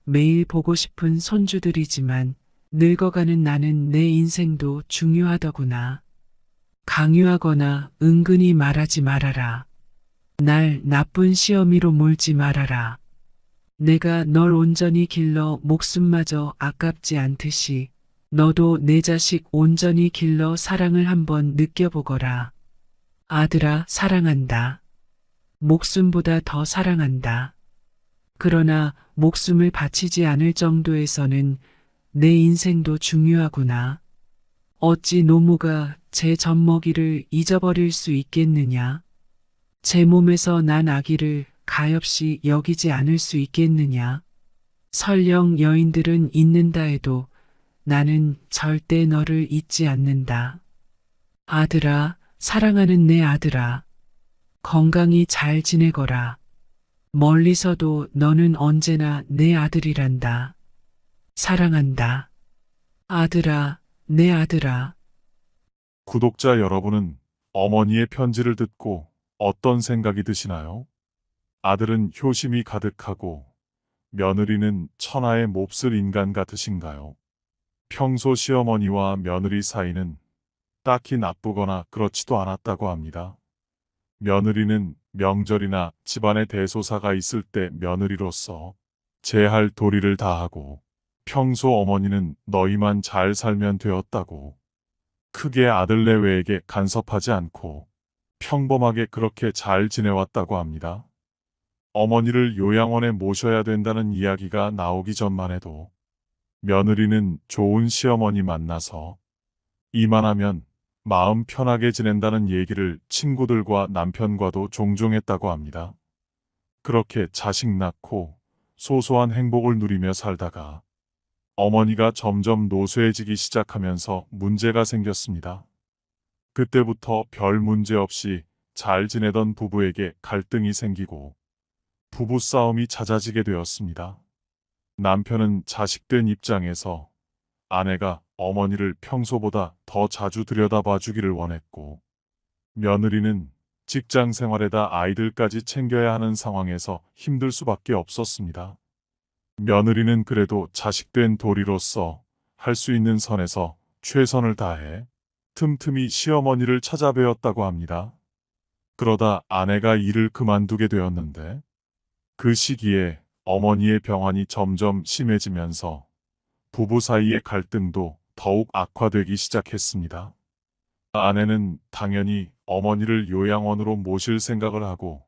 매일 보고 싶은 손주들이지만 늙어가는 나는 내 인생도 중요하더구나. 강요하거나 은근히 말하지 말아라. 날 나쁜 시어미로 몰지 말아라. 내가 널 온전히 길러 목숨마저 아깝지 않듯이 너도 내 자식 온전히 길러 사랑을 한번 느껴보거라. 아들아, 사랑한다. 목숨보다 더 사랑한다. 그러나 목숨을 바치지 않을 정도에서는 내 인생도 중요하구나. 어찌 노모가 제 젖먹이를 잊어버릴 수 있겠느냐? 제 몸에서 난 아기를 가엾이 여기지 않을 수 있겠느냐? 설령 여인들은 잊는다 해도 나는 절대 너를 잊지 않는다. 아들아, 사랑하는 내 아들아, 건강히 잘 지내거라. 멀리서도 너는 언제나 내 아들이란다. 사랑한다. 아들아, 내 아들아. 구독자 여러분은 어머니의 편지를 듣고 어떤 생각이 드시나요? 아들은 효심이 가득하고 며느리는 천하의 몹쓸 인간 같으신가요? 평소 시어머니와 며느리 사이는 딱히 나쁘거나 그렇지도 않았다고 합니다. 며느리는 명절이나 집안에 대소사가 있을 때 며느리로서 제할 도리를 다하고 평소 어머니는 너희만 잘 살면 되었다고 크게 아들 내외에게 간섭하지 않고 평범하게 그렇게 잘 지내왔다고 합니다. 어머니를 요양원에 모셔야 된다는 이야기가 나오기 전만 해도 며느리는 좋은 시어머니 만나서 이만하면 마음 편하게 지낸다는 얘기를 친구들과 남편과도 종종 했다고 합니다. 그렇게 자식 낳고 소소한 행복을 누리며 살다가 어머니가 점점 노쇠해지기 시작하면서 문제가 생겼습니다. 그때부터 별 문제 없이 잘 지내던 부부에게 갈등이 생기고 부부싸움이 잦아지게 되었습니다. 남편은 자식된 입장에서 아내가 어머니를 평소보다 더 자주 들여다봐 주기를 원했고, 며느리는 직장 생활에다 아이들까지 챙겨야 하는 상황에서 힘들 수밖에 없었습니다. 며느리는 그래도 자식된 도리로서 할 수 있는 선에서 최선을 다해 틈틈이 시어머니를 찾아뵈었다고 합니다. 그러다 아내가 일을 그만두게 되었는데, 그 시기에 어머니의 병환이 점점 심해지면서 부부 사이의 갈등도 더욱 악화되기 시작했습니다. 아내는 당연히 어머니를 요양원으로 모실 생각을 하고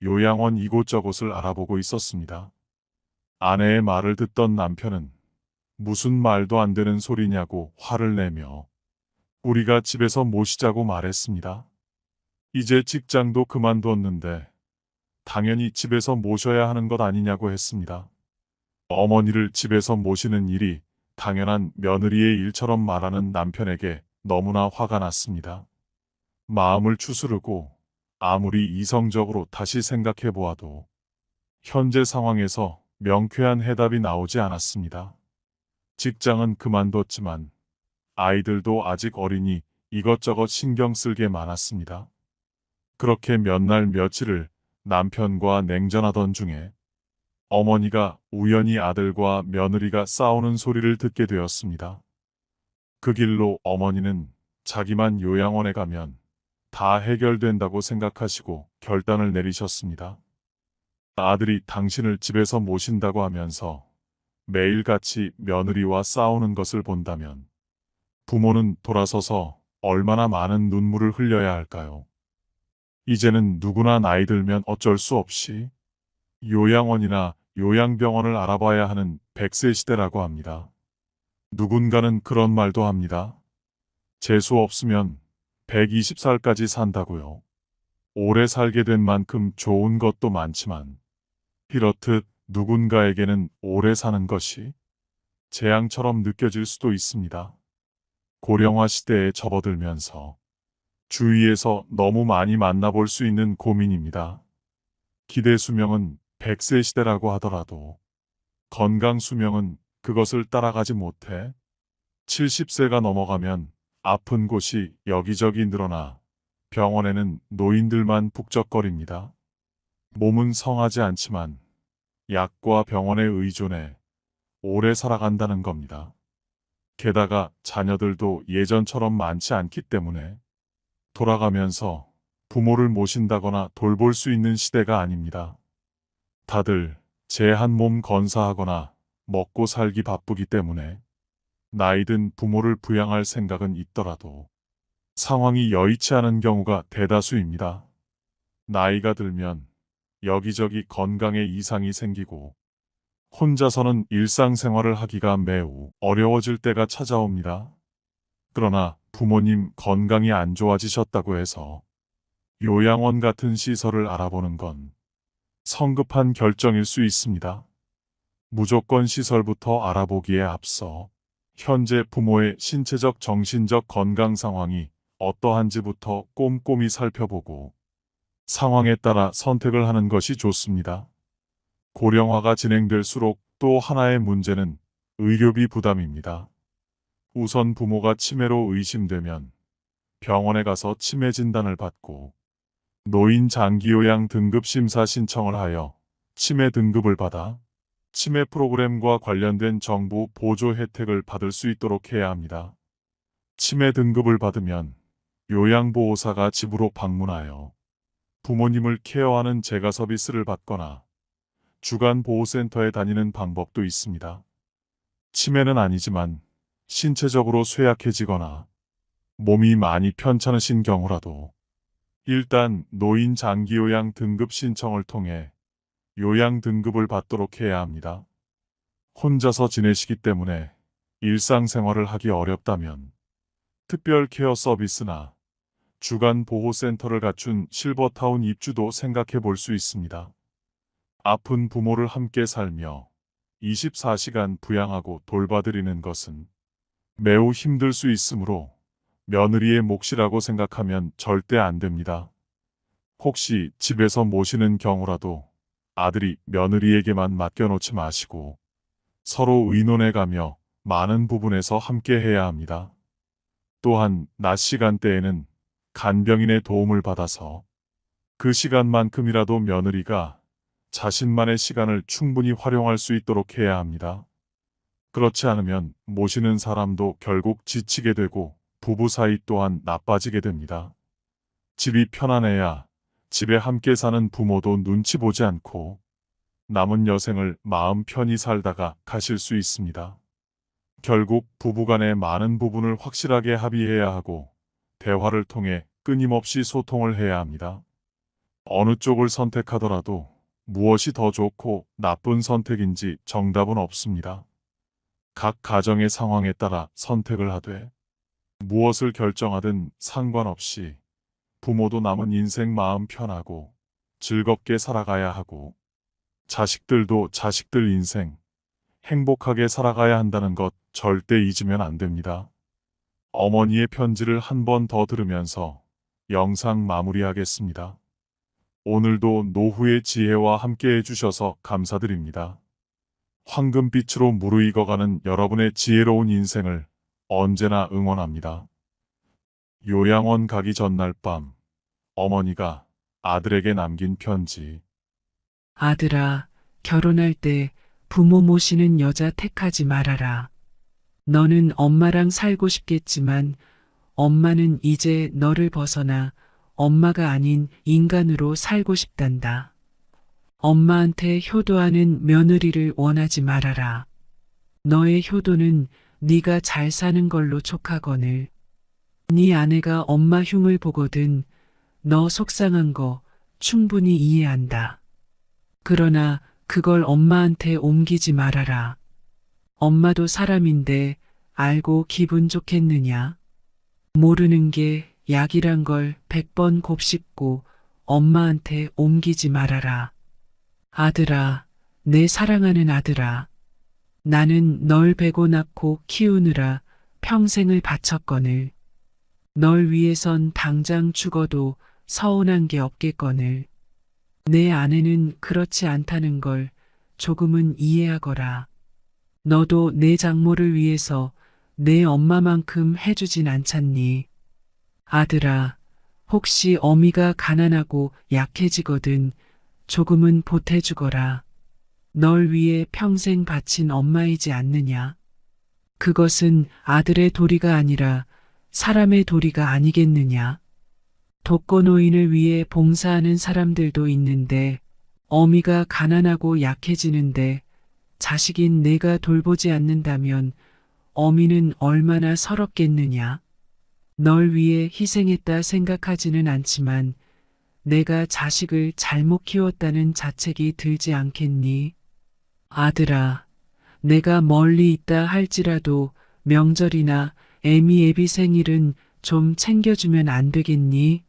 요양원 이곳저곳을 알아보고 있었습니다. 아내의 말을 듣던 남편은 무슨 말도 안 되는 소리냐고 화를 내며 우리가 집에서 모시자고 말했습니다. 이제 직장도 그만뒀는데 당연히 집에서 모셔야 하는 것 아니냐고 했습니다. 어머니를 집에서 모시는 일이 당연한 며느리의 일처럼 말하는 남편에게 너무나 화가 났습니다. 마음을 추스르고 아무리 이성적으로 다시 생각해 보아도 현재 상황에서 명쾌한 해답이 나오지 않았습니다. 직장은 그만뒀지만 아이들도 아직 어리니 이것저것 신경 쓸 게 많았습니다. 그렇게 몇 날 며칠을 남편과 냉전하던 중에 어머니가 우연히 아들과 며느리가 싸우는 소리를 듣게 되었습니다. 그 길로 어머니는 자기만 요양원에 가면 다 해결된다고 생각하시고 결단을 내리셨습니다. 아들이 당신을 집에서 모신다고 하면서 매일같이 며느리와 싸우는 것을 본다면 부모는 돌아서서 얼마나 많은 눈물을 흘려야 할까요? 이제는 누구나 나이 들면 어쩔 수 없이 요양원이나 요양병원을 알아봐야 하는 100세 시대라고 합니다. 누군가는 그런 말도 합니다. 재수 없으면 120살까지 산다고요. 오래 살게 된 만큼 좋은 것도 많지만 이렇듯 누군가에게는 오래 사는 것이 재앙처럼 느껴질 수도 있습니다. 고령화 시대에 접어들면서 주위에서 너무 많이 만나볼 수 있는 고민입니다. 기대 수명은 100세 시대라고 하더라도 건강 수명은 그것을 따라가지 못해 70세가 넘어가면 아픈 곳이 여기저기 늘어나 병원에는 노인들만 북적거립니다. 몸은 성하지 않지만 약과 병원에 의존해 오래 살아간다는 겁니다. 게다가 자녀들도 예전처럼 많지 않기 때문에 돌아가면서 부모를 모신다거나 돌볼 수 있는 시대가 아닙니다. 다들 제 한 몸 건사하거나 먹고 살기 바쁘기 때문에 나이든 부모를 부양할 생각은 있더라도 상황이 여의치 않은 경우가 대다수입니다. 나이가 들면 여기저기 건강에 이상이 생기고 혼자서는 일상생활을 하기가 매우 어려워질 때가 찾아옵니다. 그러나 부모님 건강이 안 좋아지셨다고 해서 요양원 같은 시설을 알아보는 건 성급한 결정일 수 있습니다. 무조건 시설부터 알아보기에 앞서 현재 부모의 신체적 정신적 건강 상황이 어떠한지부터 꼼꼼히 살펴보고 상황에 따라 선택을 하는 것이 좋습니다. 고령화가 진행될수록 또 하나의 문제는 의료비 부담입니다. 우선 부모가 치매로 의심되면 병원에 가서 치매 진단을 받고 노인 장기요양 등급 심사 신청을 하여 치매 등급을 받아 치매 프로그램과 관련된 정부 보조 혜택을 받을 수 있도록 해야 합니다. 치매 등급을 받으면 요양보호사가 집으로 방문하여 부모님을 케어하는 재가 서비스를 받거나 주간 보호센터에 다니는 방법도 있습니다. 치매는 아니지만 신체적으로 쇠약해지거나 몸이 많이 편찮으신 경우라도 일단 노인 장기요양 등급 신청을 통해 요양 등급을 받도록 해야 합니다. 혼자서 지내시기 때문에 일상생활을 하기 어렵다면 특별 케어 서비스나 주간 보호센터를 갖춘 실버타운 입주도 생각해 볼 수 있습니다. 아픈 부모를 함께 살며 24시간 부양하고 돌봐드리는 것은 매우 힘들 수 있으므로 며느리의 몫이라고 생각하면 절대 안 됩니다. 혹시 집에서 모시는 경우라도 아들이 며느리에게만 맡겨놓지 마시고 서로 의논해가며 많은 부분에서 함께 해야 합니다. 또한 낮 시간대에는 간병인의 도움을 받아서 그 시간만큼이라도 며느리가 자신만의 시간을 충분히 활용할 수 있도록 해야 합니다. 그렇지 않으면 모시는 사람도 결국 지치게 되고 부부 사이 또한 나빠지게 됩니다. 집이 편안해야 집에 함께 사는 부모도 눈치 보지 않고 남은 여생을 마음 편히 살다가 가실 수 있습니다. 결국 부부간의 많은 부분을 확실하게 합의해야 하고 대화를 통해 끊임없이 소통을 해야 합니다. 어느 쪽을 선택하더라도 무엇이 더 좋고 나쁜 선택인지 정답은 없습니다. 각 가정의 상황에 따라 선택을 하되 무엇을 결정하든 상관없이 부모도 남은 인생 마음 편하고 즐겁게 살아가야 하고 자식들도 자식들 인생 행복하게 살아가야 한다는 것 절대 잊으면 안 됩니다. 어머니의 편지를 한 번 더 들으면서 영상 마무리하겠습니다. 오늘도 노후의 지혜와 함께 해주셔서 감사드립니다. 황금빛으로 무르익어가는 여러분의 지혜로운 인생을 언제나 응원합니다. 요양원 가기 전날 밤 어머니가 아들에게 남긴 편지. 아들아, 결혼할 때 부모 모시는 여자 택하지 말아라. 너는 엄마랑 살고 싶겠지만 엄마는 이제 너를 벗어나 엄마가 아닌 인간으로 살고 싶단다. 엄마한테 효도하는 며느리를 원하지 말아라. 너의 효도는 네가 잘 사는 걸로 촉하거늘. 네 아내가 엄마 흉을 보거든 너 속상한 거 충분히 이해한다. 그러나 그걸 엄마한테 옮기지 말아라. 엄마도 사람인데 알고 기분 좋겠느냐? 모르는 게 약이란 걸 100번 곱씹고 엄마한테 옮기지 말아라. 아들아, 내 사랑하는 아들아. 나는 널 베고 낳고 키우느라 평생을 바쳤거늘. 널 위해선 당장 죽어도 서운한 게 없겠거늘. 내 아내는 그렇지 않다는 걸 조금은 이해하거라. 너도 내 장모를 위해서 내 엄마만큼 해주진 않잖니. 아들아, 혹시 어미가 가난하고 약해지거든 조금은 보태주거라. 널 위해 평생 바친 엄마이지 않느냐. 그것은 아들의 도리가 아니라 사람의 도리가 아니겠느냐. 독거노인을 위해 봉사하는 사람들도 있는데 어미가 가난하고 약해지는데 자식인 내가 돌보지 않는다면 어미는 얼마나 서럽겠느냐. 널 위해 희생했다 생각하지는 않지만 내가 자식을 잘못 키웠다는 자책이 들지 않겠니? 아들아, 내가 멀리 있다 할지라도 명절이나 애미 애비 생일은 좀 챙겨주면 안 되겠니?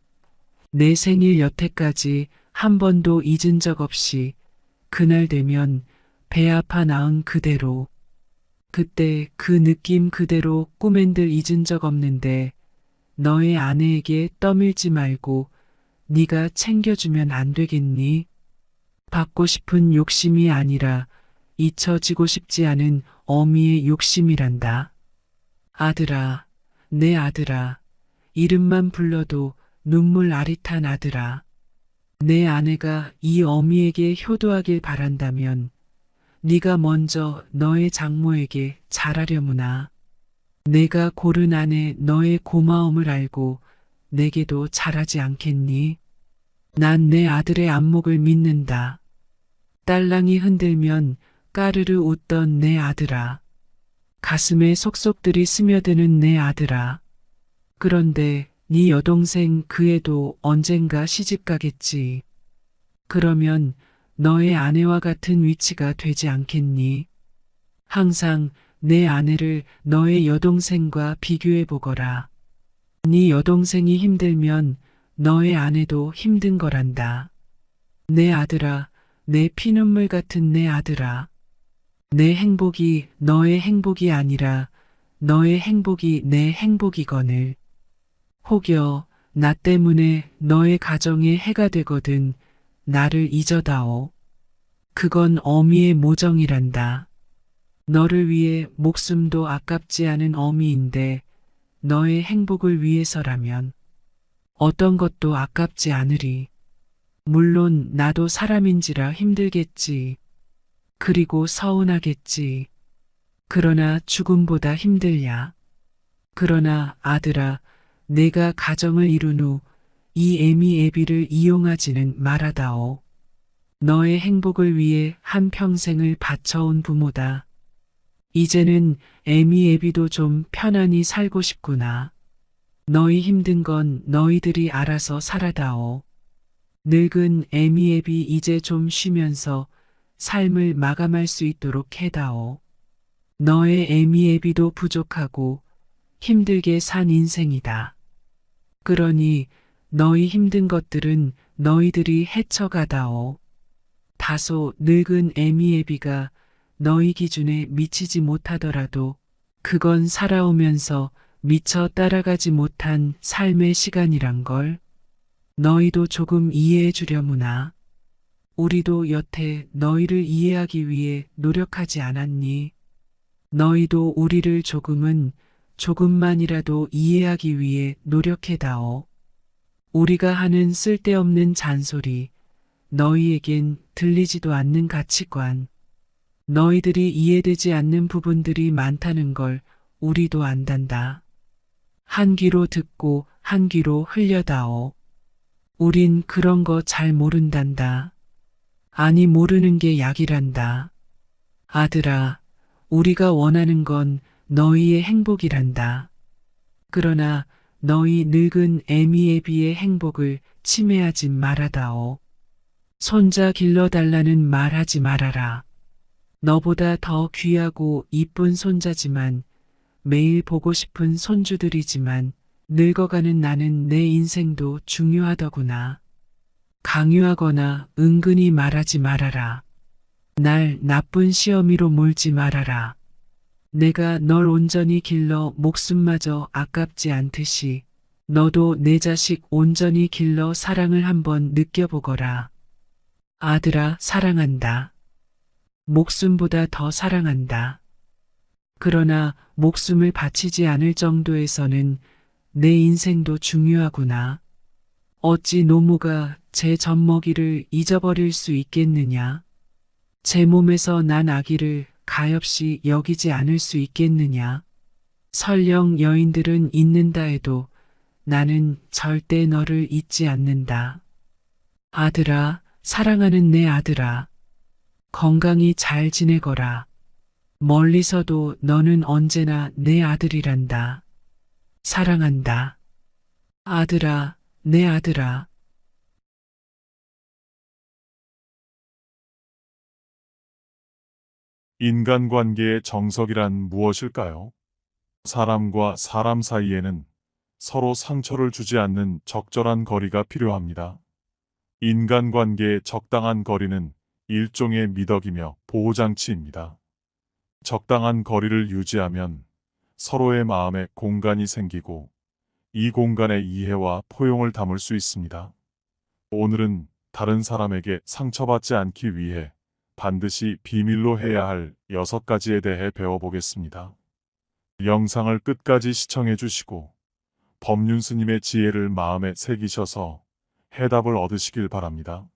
내 생일 여태까지 한 번도 잊은 적 없이 그날 되면 배 아파 낳은 그대로 그때 그 느낌 그대로 꿈엔들 잊은 적 없는데 너의 아내에게 떠밀지 말고 네가 챙겨주면 안 되겠니? 받고 싶은 욕심이 아니라 잊혀지고 싶지 않은 어미의 욕심이란다. 아들아, 내 아들아, 이름만 불러도 눈물 아릿한 아들아. 내 아내가 이 어미에게 효도하길 바란다면 네가 먼저 너의 장모에게 잘하려무나. 내가 고른 아내 너의 고마움을 알고 내게도 잘하지 않겠니? 난 내 아들의 안목을 믿는다. 딸랑이 흔들면 까르르 웃던 내 아들아. 가슴에 속속들이 스며드는 내 아들아. 그런데 네 여동생 그 애도 언젠가 시집 가겠지. 그러면 너의 아내와 같은 위치가 되지 않겠니? 항상 내 아내를 너의 여동생과 비교해 보거라. 네 여동생이 힘들면 너의 아내도 힘든 거란다. 내 아들아, 내 피눈물 같은 내 아들아. 내 행복이 너의 행복이 아니라 너의 행복이 내 행복이거늘. 혹여 나 때문에 너의 가정에 해가 되거든 나를 잊어다오. 그건 어미의 모정이란다. 너를 위해 목숨도 아깝지 않은 어미인데 너의 행복을 위해서라면 어떤 것도 아깝지 않으리. 물론 나도 사람인지라 힘들겠지. 그리고 서운하겠지. 그러나 죽음보다 힘들야. 그러나 아들아, 내가 가정을 이룬 후 이 애미 애비를 이용하지는 말아다오. 너의 행복을 위해 한 평생을 바쳐온 부모다. 이제는 애미 애비도 좀 편안히 살고 싶구나. 너희 힘든 건 너희들이 알아서 살아다오. 늙은 애미 애비 이제 좀 쉬면서 삶을 마감할 수 있도록 해다오. 너의 애미 애비도 부족하고 힘들게 산 인생이다. 그러니 너희 힘든 것들은 너희들이 헤쳐가다오. 다소 늙은 애미 애비가 너희 기준에 미치지 못하더라도 그건 살아오면서 미처 따라가지 못한 삶의 시간이란 걸. 너희도 조금 이해해 주려무나. 우리도 여태 너희를 이해하기 위해 노력하지 않았니? 너희도 우리를 조금만이라도 이해하기 위해 노력해다오. 우리가 하는 쓸데없는 잔소리, 너희에겐 들리지도 않는 가치관, 너희들이 이해되지 않는 부분들이 많다는 걸 우리도 안단다. 한 귀로 듣고 한 귀로 흘려다오. 우린 그런 거 잘 모른단다. 아니 모르는 게 약이란다. 아들아, 우리가 원하는 건 너희의 행복이란다. 그러나 너희 늙은 애미 애비의 행복을 침해하지 말아다오. 손자 길러달라는 말하지 말아라. 너보다 더 귀하고 이쁜 손자지만 매일 보고 싶은 손주들이지만 늙어가는 나는 내 인생도 중요하더구나. 강요하거나 은근히 말하지 말아라. 날 나쁜 시어미로 몰지 말아라. 내가 널 온전히 길러 목숨마저 아깝지 않듯이 너도 내 자식 온전히 길러 사랑을 한번 느껴보거라. 아들아, 사랑한다. 목숨보다 더 사랑한다. 그러나 목숨을 바치지 않을 정도에서는 내 인생도 중요하구나. 어찌 노모가 제 젖먹이를 잊어버릴 수 있겠느냐? 제 몸에서 난 아기를 가엾이 여기지 않을 수 있겠느냐? 설령 여인들은 잊는다 해도 나는 절대 너를 잊지 않는다. 아들아, 사랑하는 내 아들아, 건강히 잘 지내거라. 멀리서도 너는 언제나 내 아들이란다. 사랑한다. 아들아, 내 아들아. 인간관계의 정석이란 무엇일까요? 사람과 사람 사이에는 서로 상처를 주지 않는 적절한 거리가 필요합니다. 인간관계의 적당한 거리는 일종의 미덕이며 보호장치입니다. 적당한 거리를 유지하면 서로의 마음에 공간이 생기고 이 공간에 이해와 포용을 담을 수 있습니다. 오늘은 다른 사람에게 상처받지 않기 위해 반드시 비밀로 해야 할 6가지에 대해 배워보겠습니다. 영상을 끝까지 시청해 주시고 법륜 스님의 지혜를 마음에 새기셔서 해답을 얻으시길 바랍니다.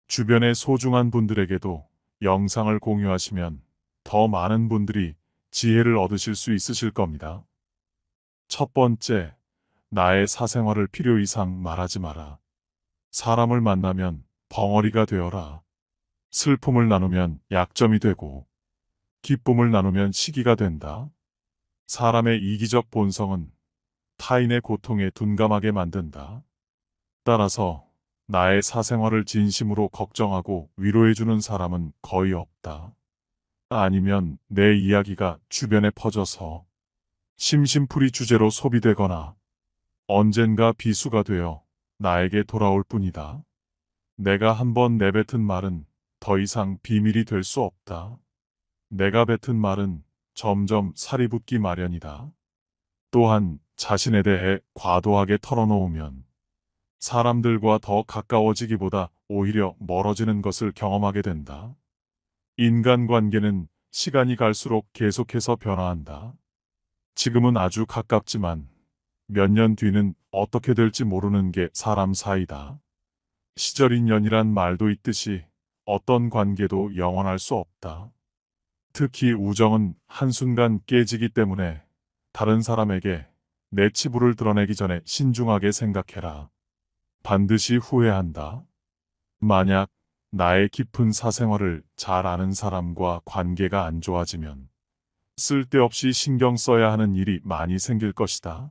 주변의 소중한 분들에게도 영상을 공유하시면 더 많은 분들이 지혜를 얻으실 수 있으실 겁니다. 첫 번째, 나의 사생활을 필요 이상 말하지 마라. 사람을 만나면 벙어리가 되어라. 슬픔을 나누면 약점이 되고 기쁨을 나누면 시기가 된다. 사람의 이기적 본성은 타인의 고통에 둔감하게 만든다. 따라서 나의 사생활을 진심으로 걱정하고 위로해주는 사람은 거의 없다. 아니면 내 이야기가 주변에 퍼져서 심심풀이 주제로 소비되거나 언젠가 비수가 되어 나에게 돌아올 뿐이다. 내가 한번 내뱉은 말은 더 이상 비밀이 될 수 없다. 내가 뱉은 말은 점점 살이 붙기 마련이다. 또한 자신에 대해 과도하게 털어놓으면 사람들과 더 가까워지기보다 오히려 멀어지는 것을 경험하게 된다. 인간관계는 시간이 갈수록 계속해서 변화한다. 지금은 아주 가깝지만 몇 년 뒤는 어떻게 될지 모르는 게 사람 사이다. 시절 인연이란 말도 있듯이 어떤 관계도 영원할 수 없다. 특히 우정은 한순간 깨지기 때문에 다른 사람에게 내 치부를 드러내기 전에 신중하게 생각해라. 반드시 후회한다. 만약 나의 깊은 사생활을 잘 아는 사람과 관계가 안 좋아지면 쓸데없이 신경 써야 하는 일이 많이 생길 것이다.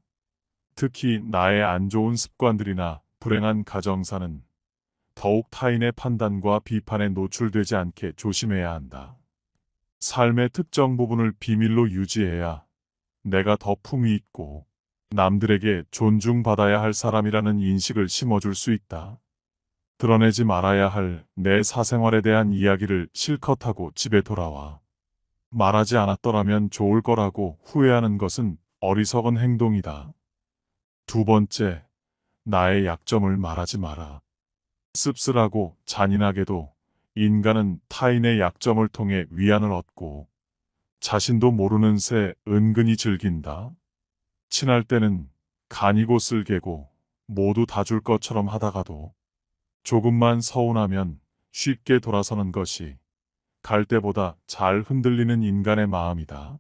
특히 나의 안 좋은 습관들이나 불행한 가정사는 더욱 타인의 판단과 비판에 노출되지 않게 조심해야 한다. 삶의 특정 부분을 비밀로 유지해야 내가 더 품위 있고 남들에게 존중받아야 할 사람이라는 인식을 심어줄 수 있다. 드러내지 말아야 할 내 사생활에 대한 이야기를 실컷 하고 집에 돌아와. 말하지 않았더라면 좋을 거라고 후회하는 것은 어리석은 행동이다. 두 번째, 나의 약점을 말하지 마라. 씁쓸하고 잔인하게도 인간은 타인의 약점을 통해 위안을 얻고 자신도 모르는 새 은근히 즐긴다. 친할 때는 간이고 쓸개고 모두 다 줄 것처럼 하다가도 조금만 서운하면 쉽게 돌아서는 것이 갈 때보다 잘 흔들리는 인간의 마음이다.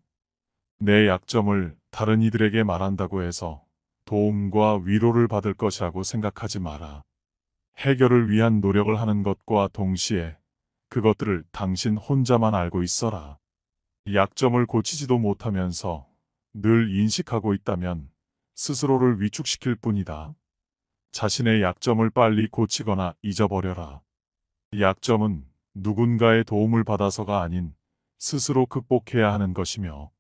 내 약점을 다른 이들에게 말한다고 해서 도움과 위로를 받을 것이라고 생각하지 마라. 해결을 위한 노력을 하는 것과 동시에 그것들을 당신 혼자만 알고 있어라. 약점을 고치지도 못하면서 늘 인식하고 있다면 스스로를 위축시킬 뿐이다. 자신의 약점을 빨리 고치거나 잊어버려라. 약점은 누군가의 도움을 받아서가 아닌 스스로 극복해야 하는 것이며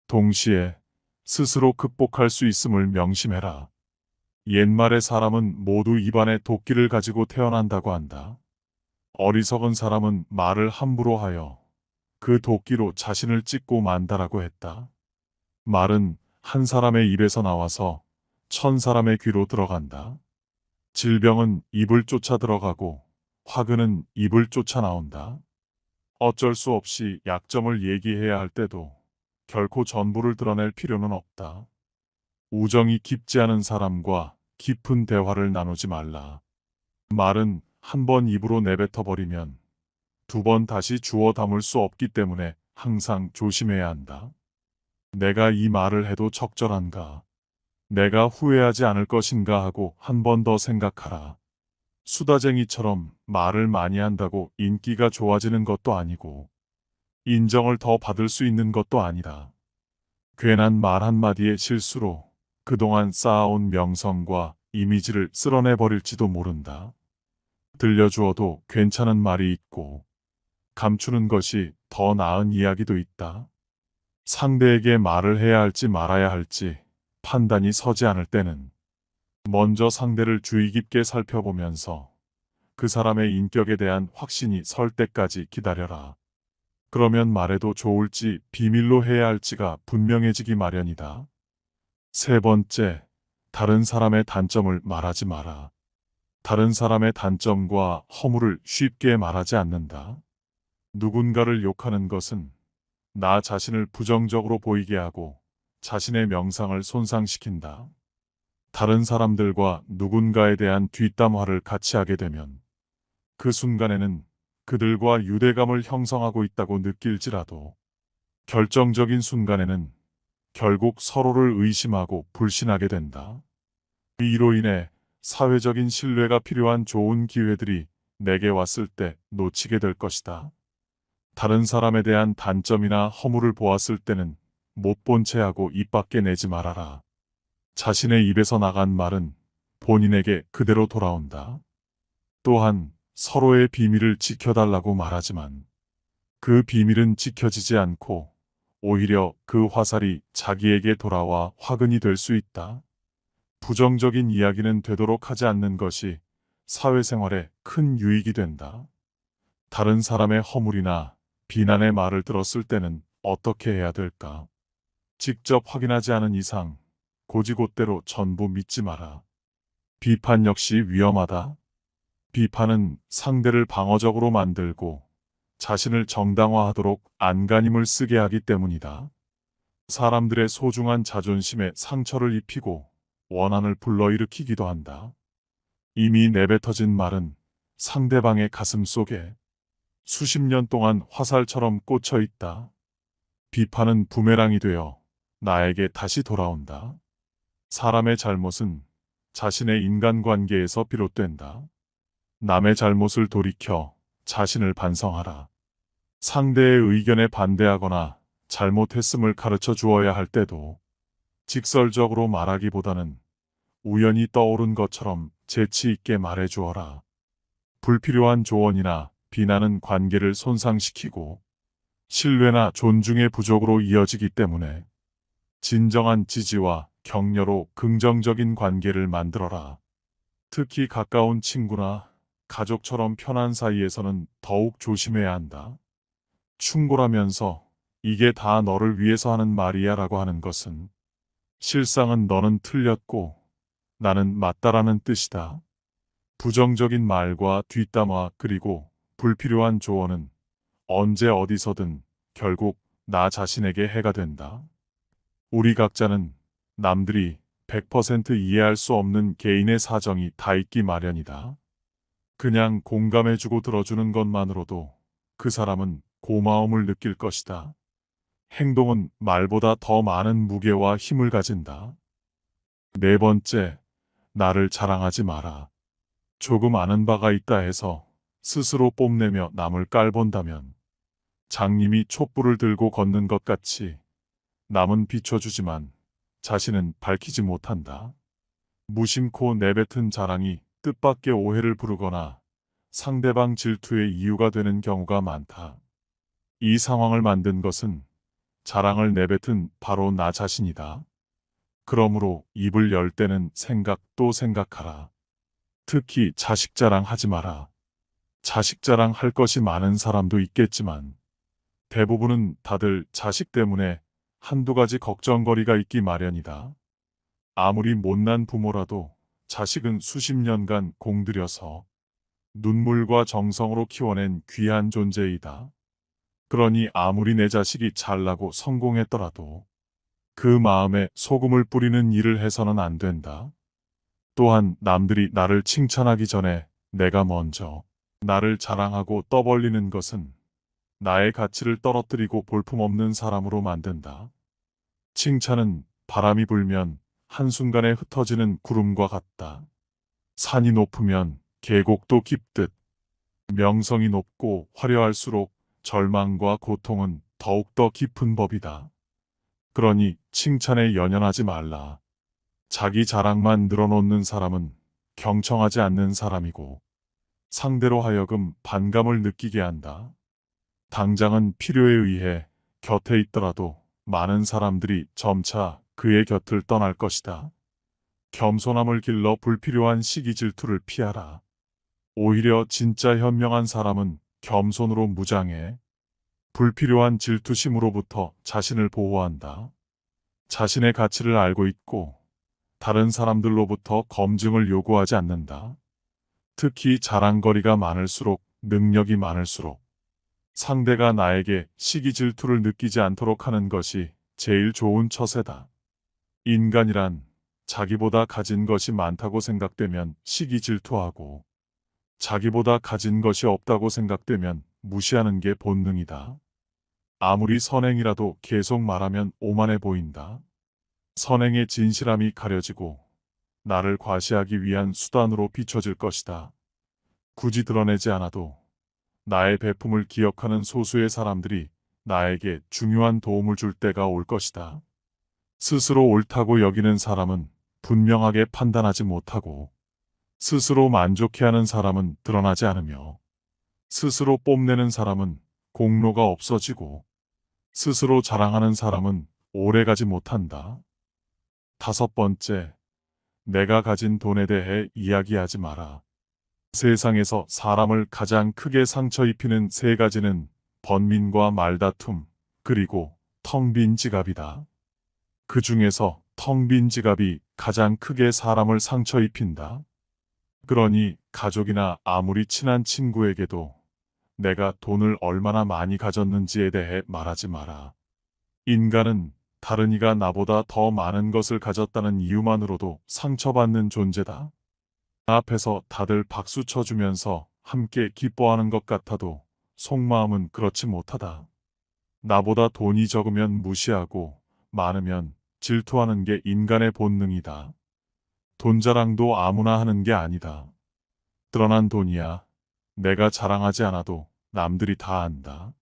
동시에 스스로 극복할 수 있음을 명심해라. 옛말에 사람은 모두 입안에 도끼를 가지고 태어난다고 한다. 어리석은 사람은 말을 함부로 하여 그 도끼로 자신을 찢고 만다라고 했다. 말은 한 사람의 입에서 나와서 1000사람의 귀로 들어간다. 질병은 입을 쫓아 들어가고 화근은 입을 쫓아 나온다. 어쩔 수 없이 약점을 얘기해야 할 때도 결코 전부를 드러낼 필요는 없다. 우정이 깊지 않은 사람과 깊은 대화를 나누지 말라. 말은 한 번 입으로 내뱉어 버리면 두 번 다시 주워 담을 수 없기 때문에 항상 조심해야 한다. 내가 이 말을 해도 적절한가? 내가 후회하지 않을 것인가 하고 한 번 더 생각하라. 수다쟁이처럼 말을 많이 한다고 인기가 좋아지는 것도 아니고 인정을 더 받을 수 있는 것도 아니다. 괜한 말 한마디의 실수로 그동안 쌓아온 명성과 이미지를 쓸어내 버릴지도 모른다. 들려주어도 괜찮은 말이 있고 감추는 것이 더 나은 이야기도 있다. 상대에게 말을 해야 할지 말아야 할지 판단이 서지 않을 때는 먼저 상대를 주의 깊게 살펴보면서 그 사람의 인격에 대한 확신이 설 때까지 기다려라. 그러면 말해도 좋을지 비밀로 해야 할지가 분명해지기 마련이다. 세 번째, 다른 사람의 단점을 말하지 마라. 다른 사람의 단점과 허물을 쉽게 말하지 않는다. 누군가를 욕하는 것은 나 자신을 부정적으로 보이게 하고 자신의 명상을 손상시킨다. 다른 사람들과 누군가에 대한 뒷담화를 같이 하게 되면 그 순간에는 그들과 유대감을 형성하고 있다고 느낄지라도 결정적인 순간에는 결국 서로를 의심하고 불신하게 된다. 이로 인해 사회적인 신뢰가 필요한 좋은 기회들이 내게 왔을 때 놓치게 될 것이다. 다른 사람에 대한 단점이나 허물을 보았을 때는 못 본 채 하고 입 밖에 내지 말아라. 자신의 입에서 나간 말은 본인에게 그대로 돌아온다. 또한 서로의 비밀을 지켜달라고 말하지만 그 비밀은 지켜지지 않고 오히려 그 화살이 자기에게 돌아와 화근이 될 수 있다. 부정적인 이야기는 되도록 하지 않는 것이 사회생활에 큰 유익이 된다. 다른 사람의 허물이나 비난의 말을 들었을 때는 어떻게 해야 될까? 직접 확인하지 않은 이상 고지곳대로 전부 믿지 마라. 비판 역시 위험하다. 비판은 상대를 방어적으로 만들고 자신을 정당화하도록 안간힘을 쓰게 하기 때문이다. 사람들의 소중한 자존심에 상처를 입히고 원한을 불러일으키기도 한다. 이미 내뱉어진 말은 상대방의 가슴 속에 수십 년 동안 화살처럼 꽂혀 있다. 비판은 부메랑이 되어 나에게 다시 돌아온다. 사람의 잘못은 자신의 인간관계에서 비롯된다. 남의 잘못을 돌이켜 자신을 반성하라. 상대의 의견에 반대하거나 잘못했음을 가르쳐 주어야 할 때도 직설적으로 말하기보다는 우연히 떠오른 것처럼 재치 있게 말해 주어라. 불필요한 조언이나 비난은 관계를 손상시키고 신뢰나 존중의 부족으로 이어지기 때문에 진정한 지지와 격려로 긍정적인 관계를 만들어라. 특히 가까운 친구나 가족처럼 편한 사이에서는 더욱 조심해야 한다. 충고라면서 이게 다 너를 위해서 하는 말이야 라고 하는 것은 실상은 너는 틀렸고 나는 맞다라는 뜻이다. 부정적인 말과 뒷담화 그리고 불필요한 조언은 언제 어디서든 결국 나 자신에게 해가 된다. 우리 각자는 남들이 100% 이해할 수 없는 개인의 사정이 다 있기 마련이다. 그냥 공감해주고 들어주는 것만으로도 그 사람은 고마움을 느낄 것이다. 행동은 말보다 더 많은 무게와 힘을 가진다. 네 번째, 나를 자랑하지 마라. 조금 아는 바가 있다 해서 스스로 뽐내며 남을 깔본다면 장님이 촛불을 들고 걷는 것 같이 남은 비춰주지만 자신은 밝히지 못한다. 무심코 내뱉은 자랑이 뜻밖의 오해를 부르거나 상대방 질투의 이유가 되는 경우가 많다. 이 상황을 만든 것은 자랑을 내뱉은 바로 나 자신이다. 그러므로 입을 열 때는 생각 또 생각하라. 특히 자식 자랑 하지 마라. 자식 자랑 할 것이 많은 사람도 있겠지만 대부분은 다들 자식 때문에 한두 가지 걱정거리가 있기 마련이다. 아무리 못난 부모라도 자식은 수십 년간 공들여서 눈물과 정성으로 키워낸 귀한 존재이다. 그러니 아무리 내 자식이 잘나고 성공했더라도 그 마음에 소금을 뿌리는 일을 해서는 안 된다. 또한 남들이 나를 칭찬하기 전에 내가 먼저 나를 자랑하고 떠벌리는 것은 나의 가치를 떨어뜨리고 볼품없는 사람으로 만든다. 칭찬은 바람이 불면 한순간에 흩어지는 구름과 같다. 산이 높으면 계곡도 깊듯 명성이 높고 화려할수록 절망과 고통은 더욱더 깊은 법이다. 그러니 칭찬에 연연하지 말라. 자기 자랑만 늘어놓는 사람은 경청하지 않는 사람이고 상대로 하여금 반감을 느끼게 한다. 당장은 필요에 의해 곁에 있더라도 많은 사람들이 점차 그의 곁을 떠날 것이다. 겸손함을 길러 불필요한 시기 질투를 피하라. 오히려 진짜 현명한 사람은 겸손으로 무장해 불필요한 질투심으로부터 자신을 보호한다. 자신의 가치를 알고 있고 다른 사람들로부터 검증을 요구하지 않는다. 특히 자랑거리가 많을수록 능력이 많을수록 상대가 나에게 시기 질투를 느끼지 않도록 하는 것이 제일 좋은 처세다. 인간이란 자기보다 가진 것이 많다고 생각되면 시기 질투하고 자기보다 가진 것이 없다고 생각되면 무시하는 게 본능이다. 아무리 선행이라도 계속 말하면 오만해 보인다. 선행의 진실함이 가려지고 나를 과시하기 위한 수단으로 비춰질 것이다. 굳이 드러내지 않아도 나의 배품을 기억하는 소수의 사람들이 나에게 중요한 도움을 줄 때가 올 것이다. 스스로 옳다고 여기는 사람은 분명하게 판단하지 못하고 스스로 만족해하는 사람은 드러나지 않으며 스스로 뽐내는 사람은 공로가 없어지고 스스로 자랑하는 사람은 오래가지 못한다. 5번째, 내가 가진 돈에 대해 이야기하지 마라. 세상에서 사람을 가장 크게 상처 입히는 3가지는 번민과 말다툼, 그리고 텅 빈 지갑이다. 그 중에서 텅 빈 지갑이 가장 크게 사람을 상처 입힌다. 그러니 가족이나 아무리 친한 친구에게도 내가 돈을 얼마나 많이 가졌는지에 대해 말하지 마라. 인간은 다른 이가 나보다 더 많은 것을 가졌다는 이유만으로도 상처받는 존재다. 앞에서 다들 박수 쳐주면서 함께 기뻐하는 것 같아도 속마음은 그렇지 못하다. 나보다 돈이 적으면 무시하고 많으면 질투하는 게 인간의 본능이다. 돈 자랑도 아무나 하는 게 아니다. 드러난 돈이야. 내가 자랑하지 않아도 남들이 다 안다.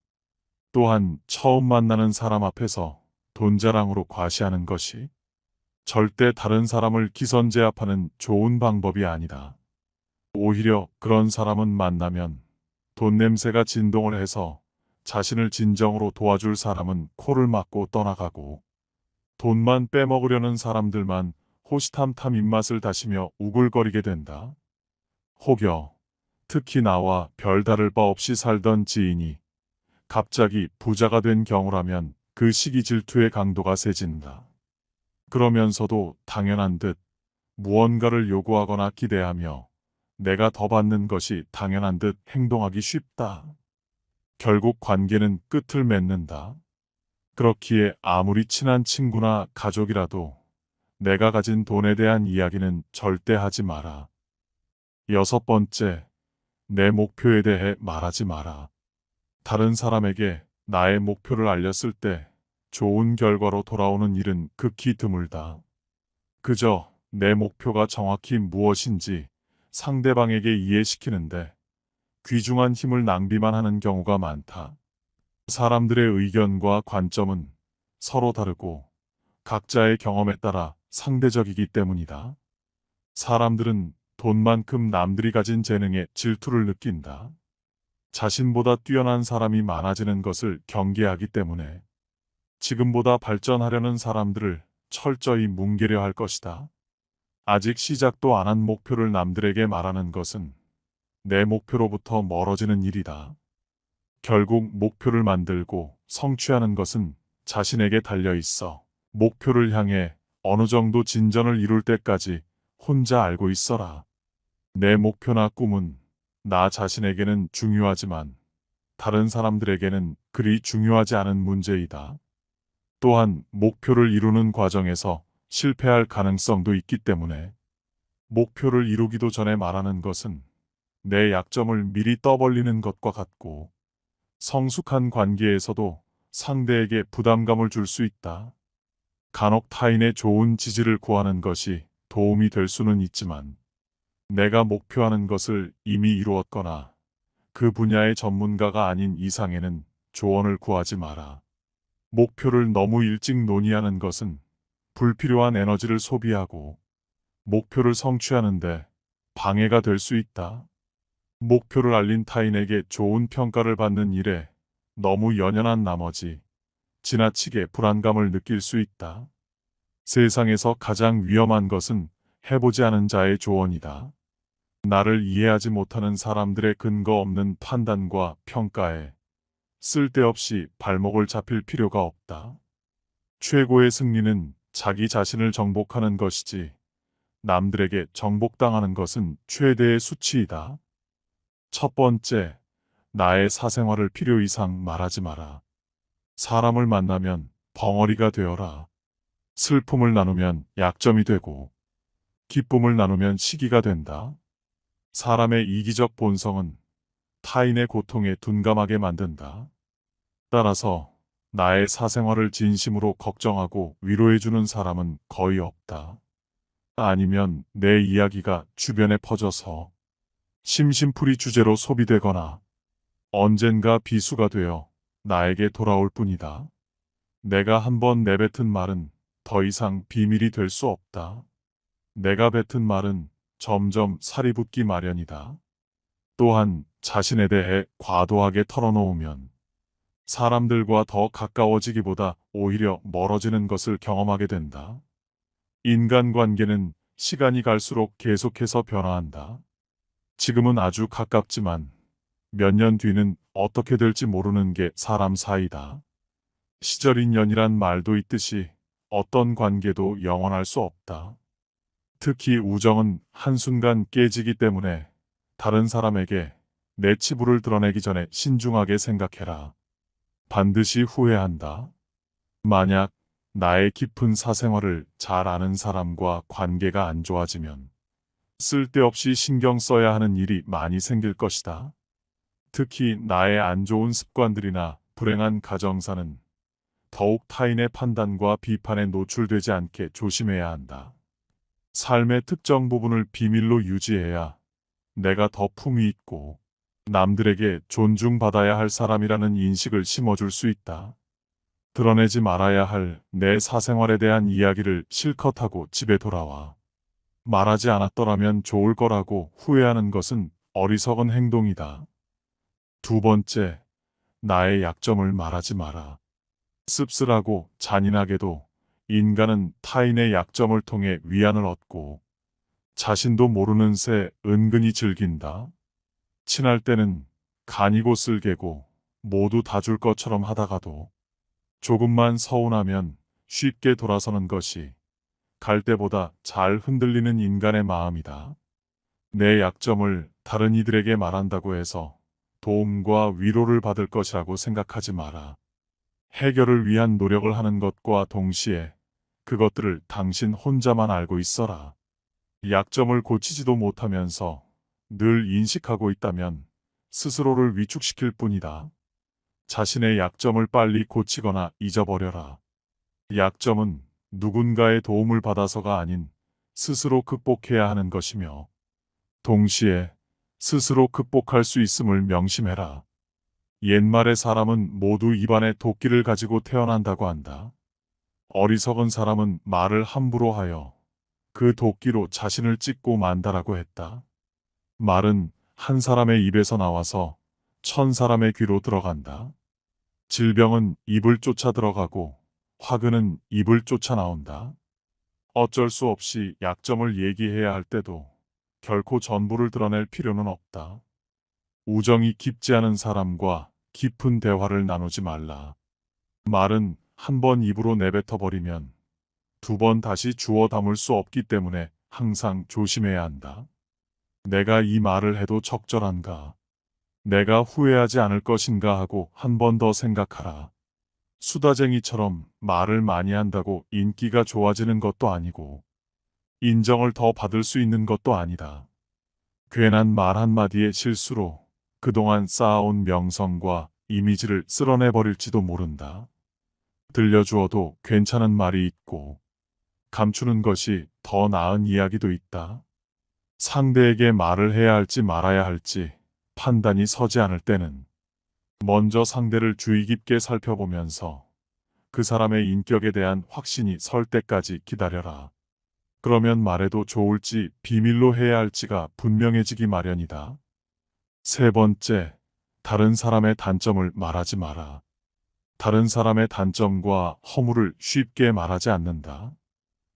또한 처음 만나는 사람 앞에서 돈 자랑으로 과시하는 것이 절대 다른 사람을 기선제압하는 좋은 방법이 아니다. 오히려 그런 사람은 만나면 돈 냄새가 진동을 해서 자신을 진정으로 도와줄 사람은 코를 막고 떠나가고 돈만 빼먹으려는 사람들만 호시탐탐 입맛을 다시며 우글거리게 된다. 혹여 특히 나와 별다를 바 없이 살던 지인이 갑자기 부자가 된 경우라면 그 시기 질투의 강도가 세진다. 그러면서도 당연한 듯 무언가를 요구하거나 기대하며 내가 더 받는 것이 당연한 듯 행동하기 쉽다. 결국 관계는 끝을 맺는다. 그렇기에 아무리 친한 친구나 가족이라도 내가 가진 돈에 대한 이야기는 절대 하지 마라. 6번째, 내 목표에 대해 말하지 마라. 다른 사람에게 나의 목표를 알렸을 때 좋은 결과로 돌아오는 일은 극히 드물다. 그저 내 목표가 정확히 무엇인지 상대방에게 이해시키는데 귀중한 힘을 낭비만 하는 경우가 많다. 사람들의 의견과 관점은 서로 다르고 각자의 경험에 따라 상대적이기 때문이다. 사람들은 돈만큼 남들이 가진 재능에 질투를 느낀다. 자신보다 뛰어난 사람이 많아지는 것을 경계하기 때문에 지금보다 발전하려는 사람들을 철저히 뭉개려 할 것이다. 아직 시작도 안 한 목표를 남들에게 말하는 것은 내 목표로부터 멀어지는 일이다. 결국 목표를 만들고 성취하는 것은 자신에게 달려 있어 목표를 향해 어느 정도 진전을 이룰 때까지 혼자 알고 있어라. 내 목표나 꿈은 나 자신에게는 중요하지만 다른 사람들에게는 그리 중요하지 않은 문제이다. 또한 목표를 이루는 과정에서 실패할 가능성도 있기 때문에 목표를 이루기도 전에 말하는 것은 내 약점을 미리 떠벌리는 것과 같고 성숙한 관계에서도 상대에게 부담감을 줄 수 있다. 간혹 타인의 좋은 지지를 구하는 것이 도움이 될 수는 있지만 내가 목표하는 것을 이미 이루었거나 그 분야의 전문가가 아닌 이상에는 조언을 구하지 마라. 목표를 너무 일찍 논의하는 것은 불필요한 에너지를 소비하고 목표를 성취하는데 방해가 될 수 있다. 목표를 알린 타인에게 좋은 평가를 받는 일에 너무 연연한 나머지 지나치게 불안감을 느낄 수 있다. 세상에서 가장 위험한 것은 해보지 않은 자의 조언이다. 나를 이해하지 못하는 사람들의 근거 없는 판단과 평가에 쓸데없이 발목을 잡힐 필요가 없다. 최고의 승리는 자기 자신을 정복하는 것이지 남들에게 정복당하는 것은 최대의 수치이다. 첫 번째, 나의 사생활을 필요 이상 말하지 마라. 사람을 만나면 벙어리가 되어라. 슬픔을 나누면 약점이 되고 기쁨을 나누면 시기가 된다. 사람의 이기적 본성은 타인의 고통에 둔감하게 만든다. 따라서 나의 사생활을 진심으로 걱정하고 위로해주는 사람은 거의 없다. 아니면 내 이야기가 주변에 퍼져서 심심풀이 주제로 소비되거나 언젠가 비수가 되어 나에게 돌아올 뿐이다. 내가 한번 내뱉은 말은 더 이상 비밀이 될 수 없다. 내가 뱉은 말은 점점 살이 붙기 마련이다. 또한 자신에 대해 과도하게 털어놓으면 사람들과 더 가까워지기보다 오히려 멀어지는 것을 경험하게 된다. 인간관계는 시간이 갈수록 계속해서 변화한다. 지금은 아주 가깝지만 몇 년 뒤는 어떻게 될지 모르는 게 사람 사이다. 시절 인연이란 말도 있듯이 어떤 관계도 영원할 수 없다. 특히 우정은 한순간 깨지기 때문에 다른 사람에게 내 치부를 드러내기 전에 신중하게 생각해라. 반드시 후회한다. 만약 나의 깊은 사생활을 잘 아는 사람과 관계가 안 좋아지면 쓸데없이 신경 써야 하는 일이 많이 생길 것이다. 특히 나의 안 좋은 습관들이나 불행한 가정사는 더욱 타인의 판단과 비판에 노출되지 않게 조심해야 한다. 삶의 특정 부분을 비밀로 유지해야 내가 더 품위 있고 남들에게 존중받아야 할 사람이라는 인식을 심어줄 수 있다. 드러내지 말아야 할 내 사생활에 대한 이야기를 실컷 하고 집에 돌아와. 말하지 않았더라면 좋을 거라고 후회하는 것은 어리석은 행동이다. 두 번째, 나의 약점을 말하지 마라. 씁쓸하고 잔인하게도 인간은 타인의 약점을 통해 위안을 얻고 자신도 모르는 새 은근히 즐긴다. 친할 때는 간이고 쓸개고 모두 다 줄 것처럼 하다가도 조금만 서운하면 쉽게 돌아서는 것이 갈 때보다 잘 흔들리는 인간의 마음이다. 내 약점을 다른 이들에게 말한다고 해서 도움과 위로를 받을 것이라고 생각하지 마라. 해결을 위한 노력을 하는 것과 동시에 그것들을 당신 혼자만 알고 있어라. 약점을 고치지도 못하면서 늘 인식하고 있다면 스스로를 위축시킬 뿐이다. 자신의 약점을 빨리 고치거나 잊어버려라. 약점은 누군가의 도움을 받아서가 아닌 스스로 극복해야 하는 것이며 동시에 스스로 극복할 수 있음을 명심해라. 옛말의 사람은 모두 입안에 도끼를 가지고 태어난다고 한다. 어리석은 사람은 말을 함부로 하여 그 도끼로 자신을 찢고 만다라고 했다. 말은 한 사람의 입에서 나와서 1000사람의 귀로 들어간다. 질병은 입을 쫓아 들어가고 화근은 입을 쫓아 나온다. 어쩔 수 없이 약점을 얘기해야 할 때도 결코 전부를 드러낼 필요는 없다. 우정이 깊지 않은 사람과 깊은 대화를 나누지 말라. 말은 한 번 입으로 내뱉어 버리면 두 번 다시 주워 담을 수 없기 때문에 항상 조심해야 한다. 내가 이 말을 해도 적절한가? 내가 후회하지 않을 것인가 하고 한 번 더 생각하라. 수다쟁이처럼 말을 많이 한다고 인기가 좋아지는 것도 아니고 인정을 더 받을 수 있는 것도 아니다. 괜한 말 한마디의 실수로 그동안 쌓아온 명성과 이미지를 쓸어내버릴지도 모른다. 들려주어도 괜찮은 말이 있고 감추는 것이 더 나은 이야기도 있다. 상대에게 말을 해야 할지 말아야 할지 판단이 서지 않을 때는 먼저 상대를 주의 깊게 살펴보면서 그 사람의 인격에 대한 확신이 설 때까지 기다려라. 그러면 말해도 좋을지 비밀로 해야 할지가 분명해지기 마련이다. 세 번째, 다른 사람의 단점을 말하지 마라. 다른 사람의 단점과 허물을 쉽게 말하지 않는다.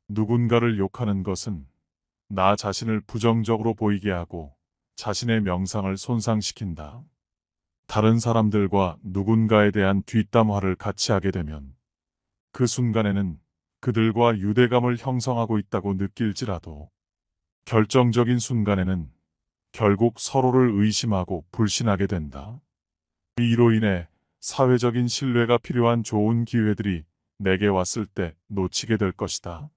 누군가를 욕하는 것은 나 자신을 부정적으로 보이게 하고 자신의 명상을 손상시킨다. 다른 사람들과 누군가에 대한 뒷담화를 같이 하게 되면 그 순간에는 그들과 유대감을 형성하고 있다고 느낄지라도 결정적인 순간에는 결국 서로를 의심하고 불신하게 된다. 이로 인해 사회적인 신뢰가 필요한 좋은 기회들이 내게 왔을 때 놓치게 될 것이다.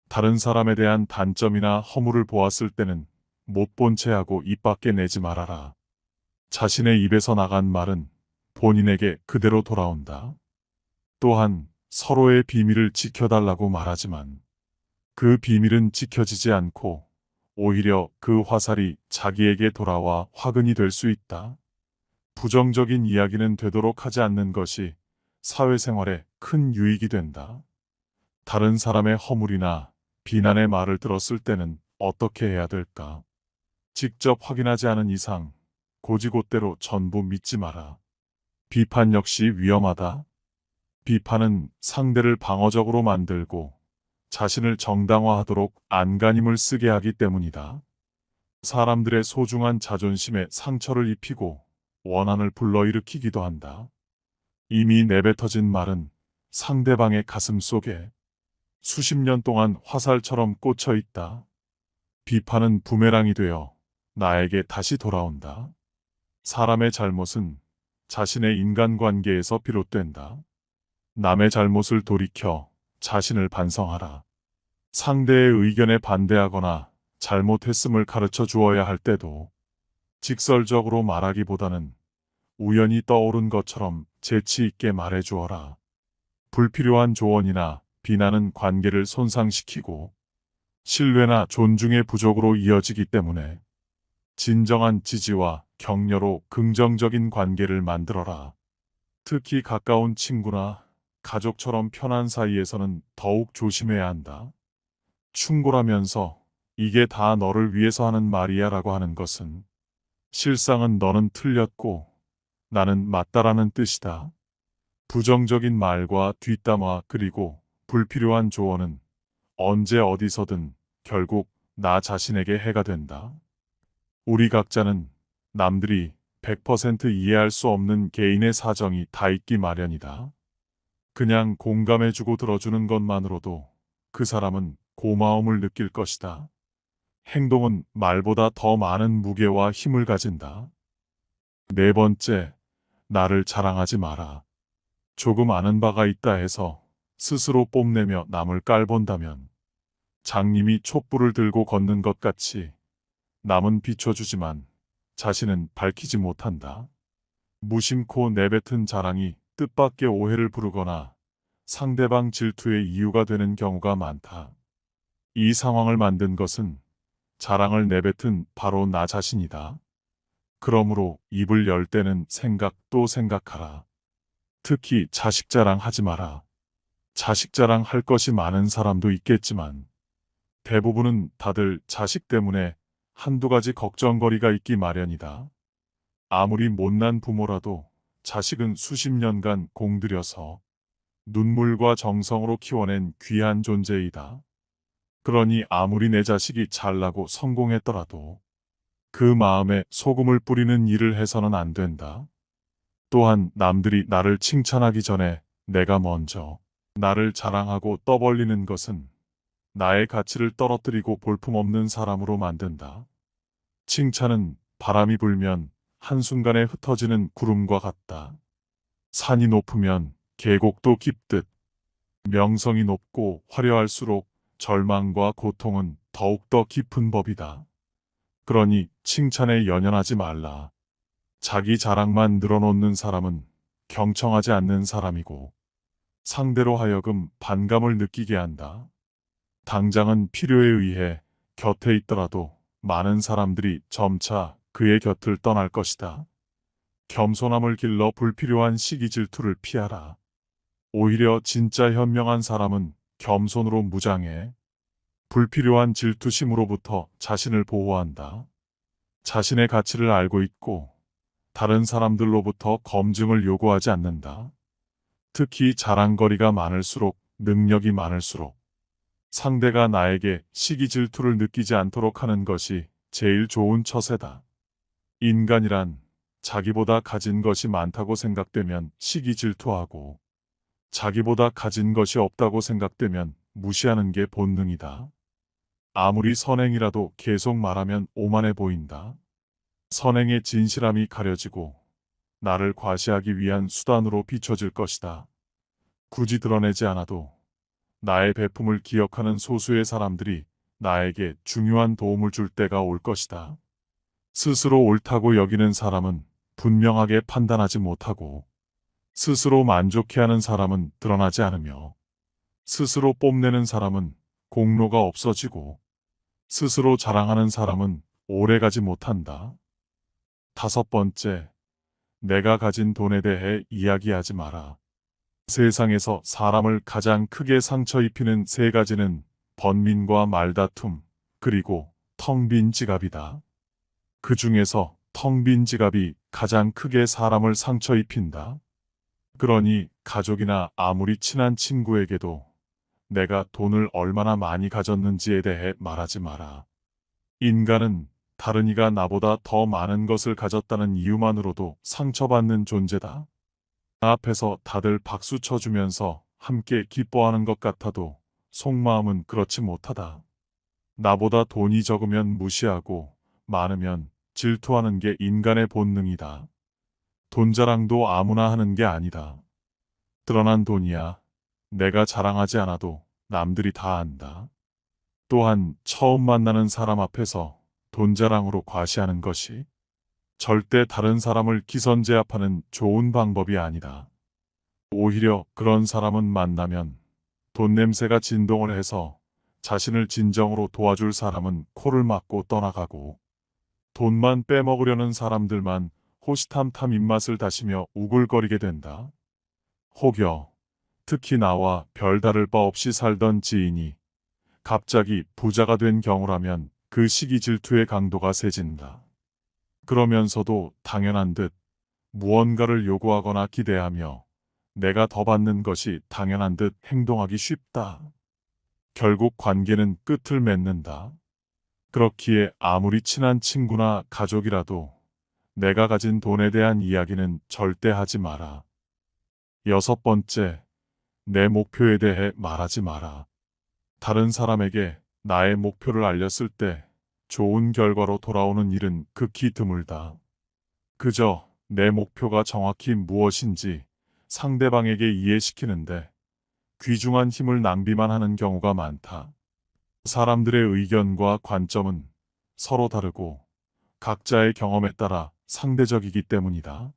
다른 사람에 대한 단점이나 허물을 보았을 때는 못 본 채 하고 입 밖에 내지 말아라. 자신의 입에서 나간 말은 본인에게 그대로 돌아온다. 또한 서로의 비밀을 지켜달라고 말하지만 그 비밀은 지켜지지 않고 오히려 그 화살이 자기에게 돌아와 화근이 될 수 있다. 부정적인 이야기는 되도록 하지 않는 것이 사회생활에 큰 유익이 된다. 다른 사람의 허물이나 비난의 말을 들었을 때는 어떻게 해야 될까? 직접 확인하지 않은 이상 고지곳대로 전부 믿지 마라. 비판 역시 위험하다. 비판은 상대를 방어적으로 만들고 자신을 정당화하도록 안간힘을 쓰게 하기 때문이다. 사람들의 소중한 자존심에 상처를 입히고 원한을 불러일으키기도 한다. 이미 내뱉어진 말은 상대방의 가슴 속에 수십 년 동안 화살처럼 꽂혀 있다. 비판은 부메랑이 되어 나에게 다시 돌아온다. 사람의 잘못은 자신의 인간관계에서 비롯된다. 남의 잘못을 돌이켜 자신을 반성하라. 상대의 의견에 반대하거나 잘못했음을 가르쳐 주어야 할 때도 직설적으로 말하기보다는 우연히 떠오른 것처럼 재치 있게 말해 주어라. 불필요한 조언이나 비난은 관계를 손상시키고 신뢰나 존중의 부족으로 이어지기 때문에 진정한 지지와 격려로 긍정적인 관계를 만들어라. 특히 가까운 친구나 가족처럼 편한 사이에서는 더욱 조심해야 한다. 충고라면서 이게 다 너를 위해서 하는 말이야 라고 하는 것은 실상은 너는 틀렸고 나는 맞다라는 뜻이다. 부정적인 말과 뒷담화 그리고 불필요한 조언은 언제 어디서든 결국 나 자신에게 해가 된다. 우리 각자는 남들이 100% 이해할 수 없는 개인의 사정이 다 있기 마련이다. 그냥 공감해주고 들어주는 것만으로도 그 사람은 고마움을 느낄 것이다. 행동은 말보다 더 많은 무게와 힘을 가진다. 네 번째, 나를 자랑하지 마라. 조금 아는 바가 있다 해서 스스로 뽐내며 남을 깔본다면 장님이 촛불을 들고 걷는 것 같이 남은 비춰주지만 자신은 밝히지 못한다. 무심코 내뱉은 자랑이 뜻밖의 오해를 부르거나 상대방 질투의 이유가 되는 경우가 많다. 이 상황을 만든 것은 자랑을 내뱉은 바로 나 자신이다. 그러므로 입을 열 때는 생각 또 생각하라. 특히 자식 자랑 하지 마라. 자식 자랑 할 것이 많은 사람도 있겠지만 대부분은 다들 자식 때문에 한두 가지 걱정거리가 있기 마련이다. 아무리 못난 부모라도 자식은 수십 년간 공들여서 눈물과 정성으로 키워낸 귀한 존재이다. 그러니 아무리 내 자식이 잘나고 성공했더라도 그 마음에 소금을 뿌리는 일을 해서는 안 된다. 또한 남들이 나를 칭찬하기 전에 내가 먼저 나를 자랑하고 떠벌리는 것은 나의 가치를 떨어뜨리고 볼품없는 사람으로 만든다. 칭찬은 바람이 불면 한순간에 흩어지는 구름과 같다. 산이 높으면 계곡도 깊듯 명성이 높고 화려할수록 절망과 고통은 더욱더 깊은 법이다. 그러니 칭찬에 연연하지 말라. 자기 자랑만 늘어놓는 사람은 경청하지 않는 사람이고 상대로 하여금 반감을 느끼게 한다. 당장은 필요에 의해 곁에 있더라도 많은 사람들이 점차 그의 곁을 떠날 것이다. 겸손함을 길러 불필요한 시기 질투를 피하라. 오히려 진짜 현명한 사람은 겸손으로 무장해 불필요한 질투심으로부터 자신을 보호한다. 자신의 가치를 알고 있고 다른 사람들로부터 검증을 요구하지 않는다. 특히 자랑거리가 많을수록 능력이 많을수록 상대가 나에게 시기 질투를 느끼지 않도록 하는 것이 제일 좋은 처세다. 인간이란 자기보다 가진 것이 많다고 생각되면 시기 질투하고 자기보다 가진 것이 없다고 생각되면 무시하는 게 본능이다. 아무리 선행이라도 계속 말하면 오만해 보인다. 선행의 진실함이 가려지고 나를 과시하기 위한 수단으로 비춰질 것이다. 굳이 드러내지 않아도 나의 배품을 기억하는 소수의 사람들이 나에게 중요한 도움을 줄 때가 올 것이다. 스스로 옳다고 여기는 사람은 분명하게 판단하지 못하고 스스로 만족해하는 사람은 드러나지 않으며 스스로 뽐내는 사람은 공로가 없어지고 스스로 자랑하는 사람은 오래가지 못한다. 5번째, 내가 가진 돈에 대해 이야기하지 마라. 세상에서 사람을 가장 크게 상처 입히는 3가지는 번민과 말다툼, 그리고 텅 빈 지갑이다. 그 중에서 텅 빈 지갑이 가장 크게 사람을 상처 입힌다. 그러니 가족이나 아무리 친한 친구에게도 내가 돈을 얼마나 많이 가졌는지에 대해 말하지 마라. 인간은 다른 이가 나보다 더 많은 것을 가졌다는 이유만으로도 상처받는 존재다. 앞에서 다들 박수 쳐주면서 함께 기뻐하는 것 같아도 속마음은 그렇지 못하다. 나보다 돈이 적으면 무시하고 많으면 질투하는 게 인간의 본능이다. 돈 자랑도 아무나 하는 게 아니다. 드러난 돈이야. 내가 자랑하지 않아도 남들이 다 안다. 또한 처음 만나는 사람 앞에서 돈 자랑으로 과시하는 것이 절대 다른 사람을 기선제압하는 좋은 방법이 아니다. 오히려 그런 사람은 만나면 돈 냄새가 진동을 해서 자신을 진정으로 도와줄 사람은 코를 막고 떠나가고 돈만 빼먹으려는 사람들만 호시탐탐 입맛을 다시며 우글거리게 된다. 혹여 특히 나와 별다를 바 없이 살던 지인이 갑자기 부자가 된 경우라면 그 시기 질투의 강도가 세진다. 그러면서도 당연한 듯 무언가를 요구하거나 기대하며 내가 더 받는 것이 당연한 듯 행동하기 쉽다. 결국 관계는 끝을 맺는다. 그렇기에 아무리 친한 친구나 가족이라도 내가 가진 돈에 대한 이야기는 절대 하지 마라. 6번째, 내 목표에 대해 말하지 마라. 다른 사람에게 나의 목표를 알렸을 때 좋은 결과로 돌아오는 일은 극히 드물다. 그저 내 목표가 정확히 무엇인지 상대방에게 이해시키는데 귀중한 힘을 낭비만 하는 경우가 많다. 사람들의 의견과 관점은 서로 다르고 각자의 경험에 따라 상대적이기 때문이다.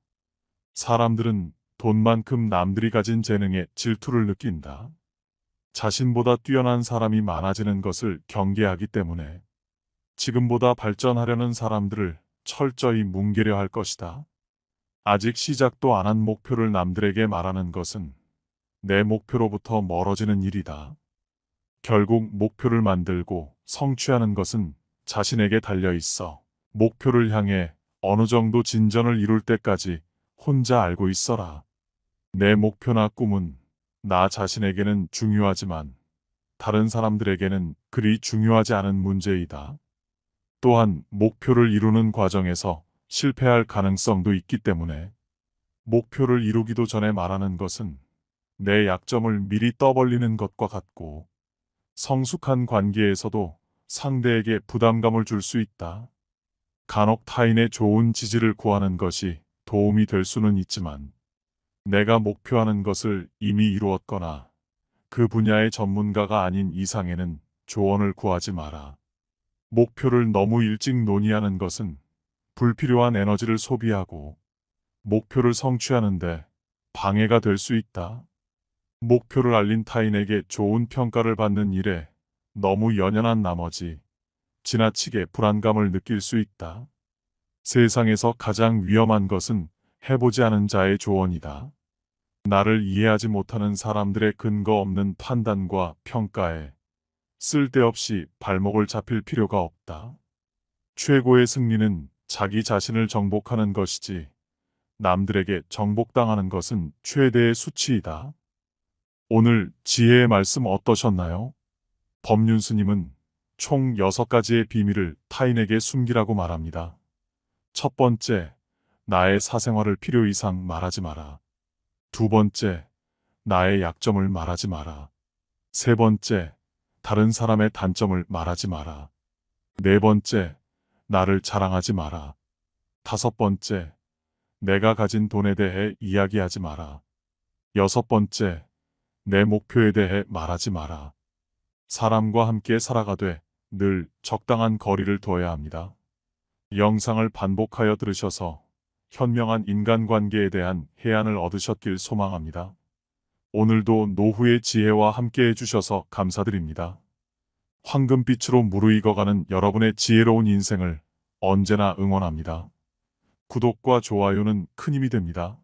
사람들은 돈만큼 남들이 가진 재능에 질투를 느낀다. 자신보다 뛰어난 사람이 많아지는 것을 경계하기 때문에 지금보다 발전하려는 사람들을 철저히 뭉개려 할 것이다. 아직 시작도 안 한 목표를 남들에게 말하는 것은 내 목표로부터 멀어지는 일이다. 결국 목표를 만들고 성취하는 것은 자신에게 달려 있어 목표를 향해 어느 정도 진전을 이룰 때까지 혼자 알고 있어라. 내 목표나 꿈은 나 자신에게는 중요하지만 다른 사람들에게는 그리 중요하지 않은 문제이다. 또한 목표를 이루는 과정에서 실패할 가능성도 있기 때문에 목표를 이루기도 전에 말하는 것은 내 약점을 미리 떠벌리는 것과 같고 성숙한 관계에서도 상대에게 부담감을 줄 수 있다. 간혹 타인의 좋은 지지를 구하는 것이 도움이 될 수는 있지만 내가 목표하는 것을 이미 이루었거나 그 분야의 전문가가 아닌 이상에는 조언을 구하지 마라. 목표를 너무 일찍 논의하는 것은 불필요한 에너지를 소비하고 목표를 성취하는데 방해가 될 수 있다. 목표를 알린 타인에게 좋은 평가를 받는 일에 너무 연연한 나머지 지나치게 불안감을 느낄 수 있다. 세상에서 가장 위험한 것은 해보지 않은 자의 조언이다. 나를 이해하지 못하는 사람들의 근거 없는 판단과 평가에 쓸데없이 발목을 잡힐 필요가 없다. 최고의 승리는 자기 자신을 정복하는 것이지 남들에게 정복당하는 것은 최대의 수치이다. 오늘 지혜의 말씀 어떠셨나요? 법륜 스님은 총 6가지의 비밀을 타인에게 숨기라고 말합니다. 첫 번째, 나의 사생활을 필요 이상 말하지 마라. 두 번째, 나의 약점을 말하지 마라. 세 번째, 다른 사람의 단점을 말하지 마라. 네 번째, 나를 자랑하지 마라. 다섯 번째, 내가 가진 돈에 대해 이야기하지 마라. 여섯 번째, 내 목표에 대해 말하지 마라. 사람과 함께 살아가되 늘 적당한 거리를 둬야 합니다. 영상을 반복하여 들으셔서 현명한 인간관계에 대한 해안을 얻으셨길 소망합니다. 오늘도 노후의 지혜와 함께 해주셔서 감사드립니다. 황금빛으로 무르익어가는 여러분의 지혜로운 인생을 언제나 응원합니다. 구독과 좋아요는 큰 힘이 됩니다.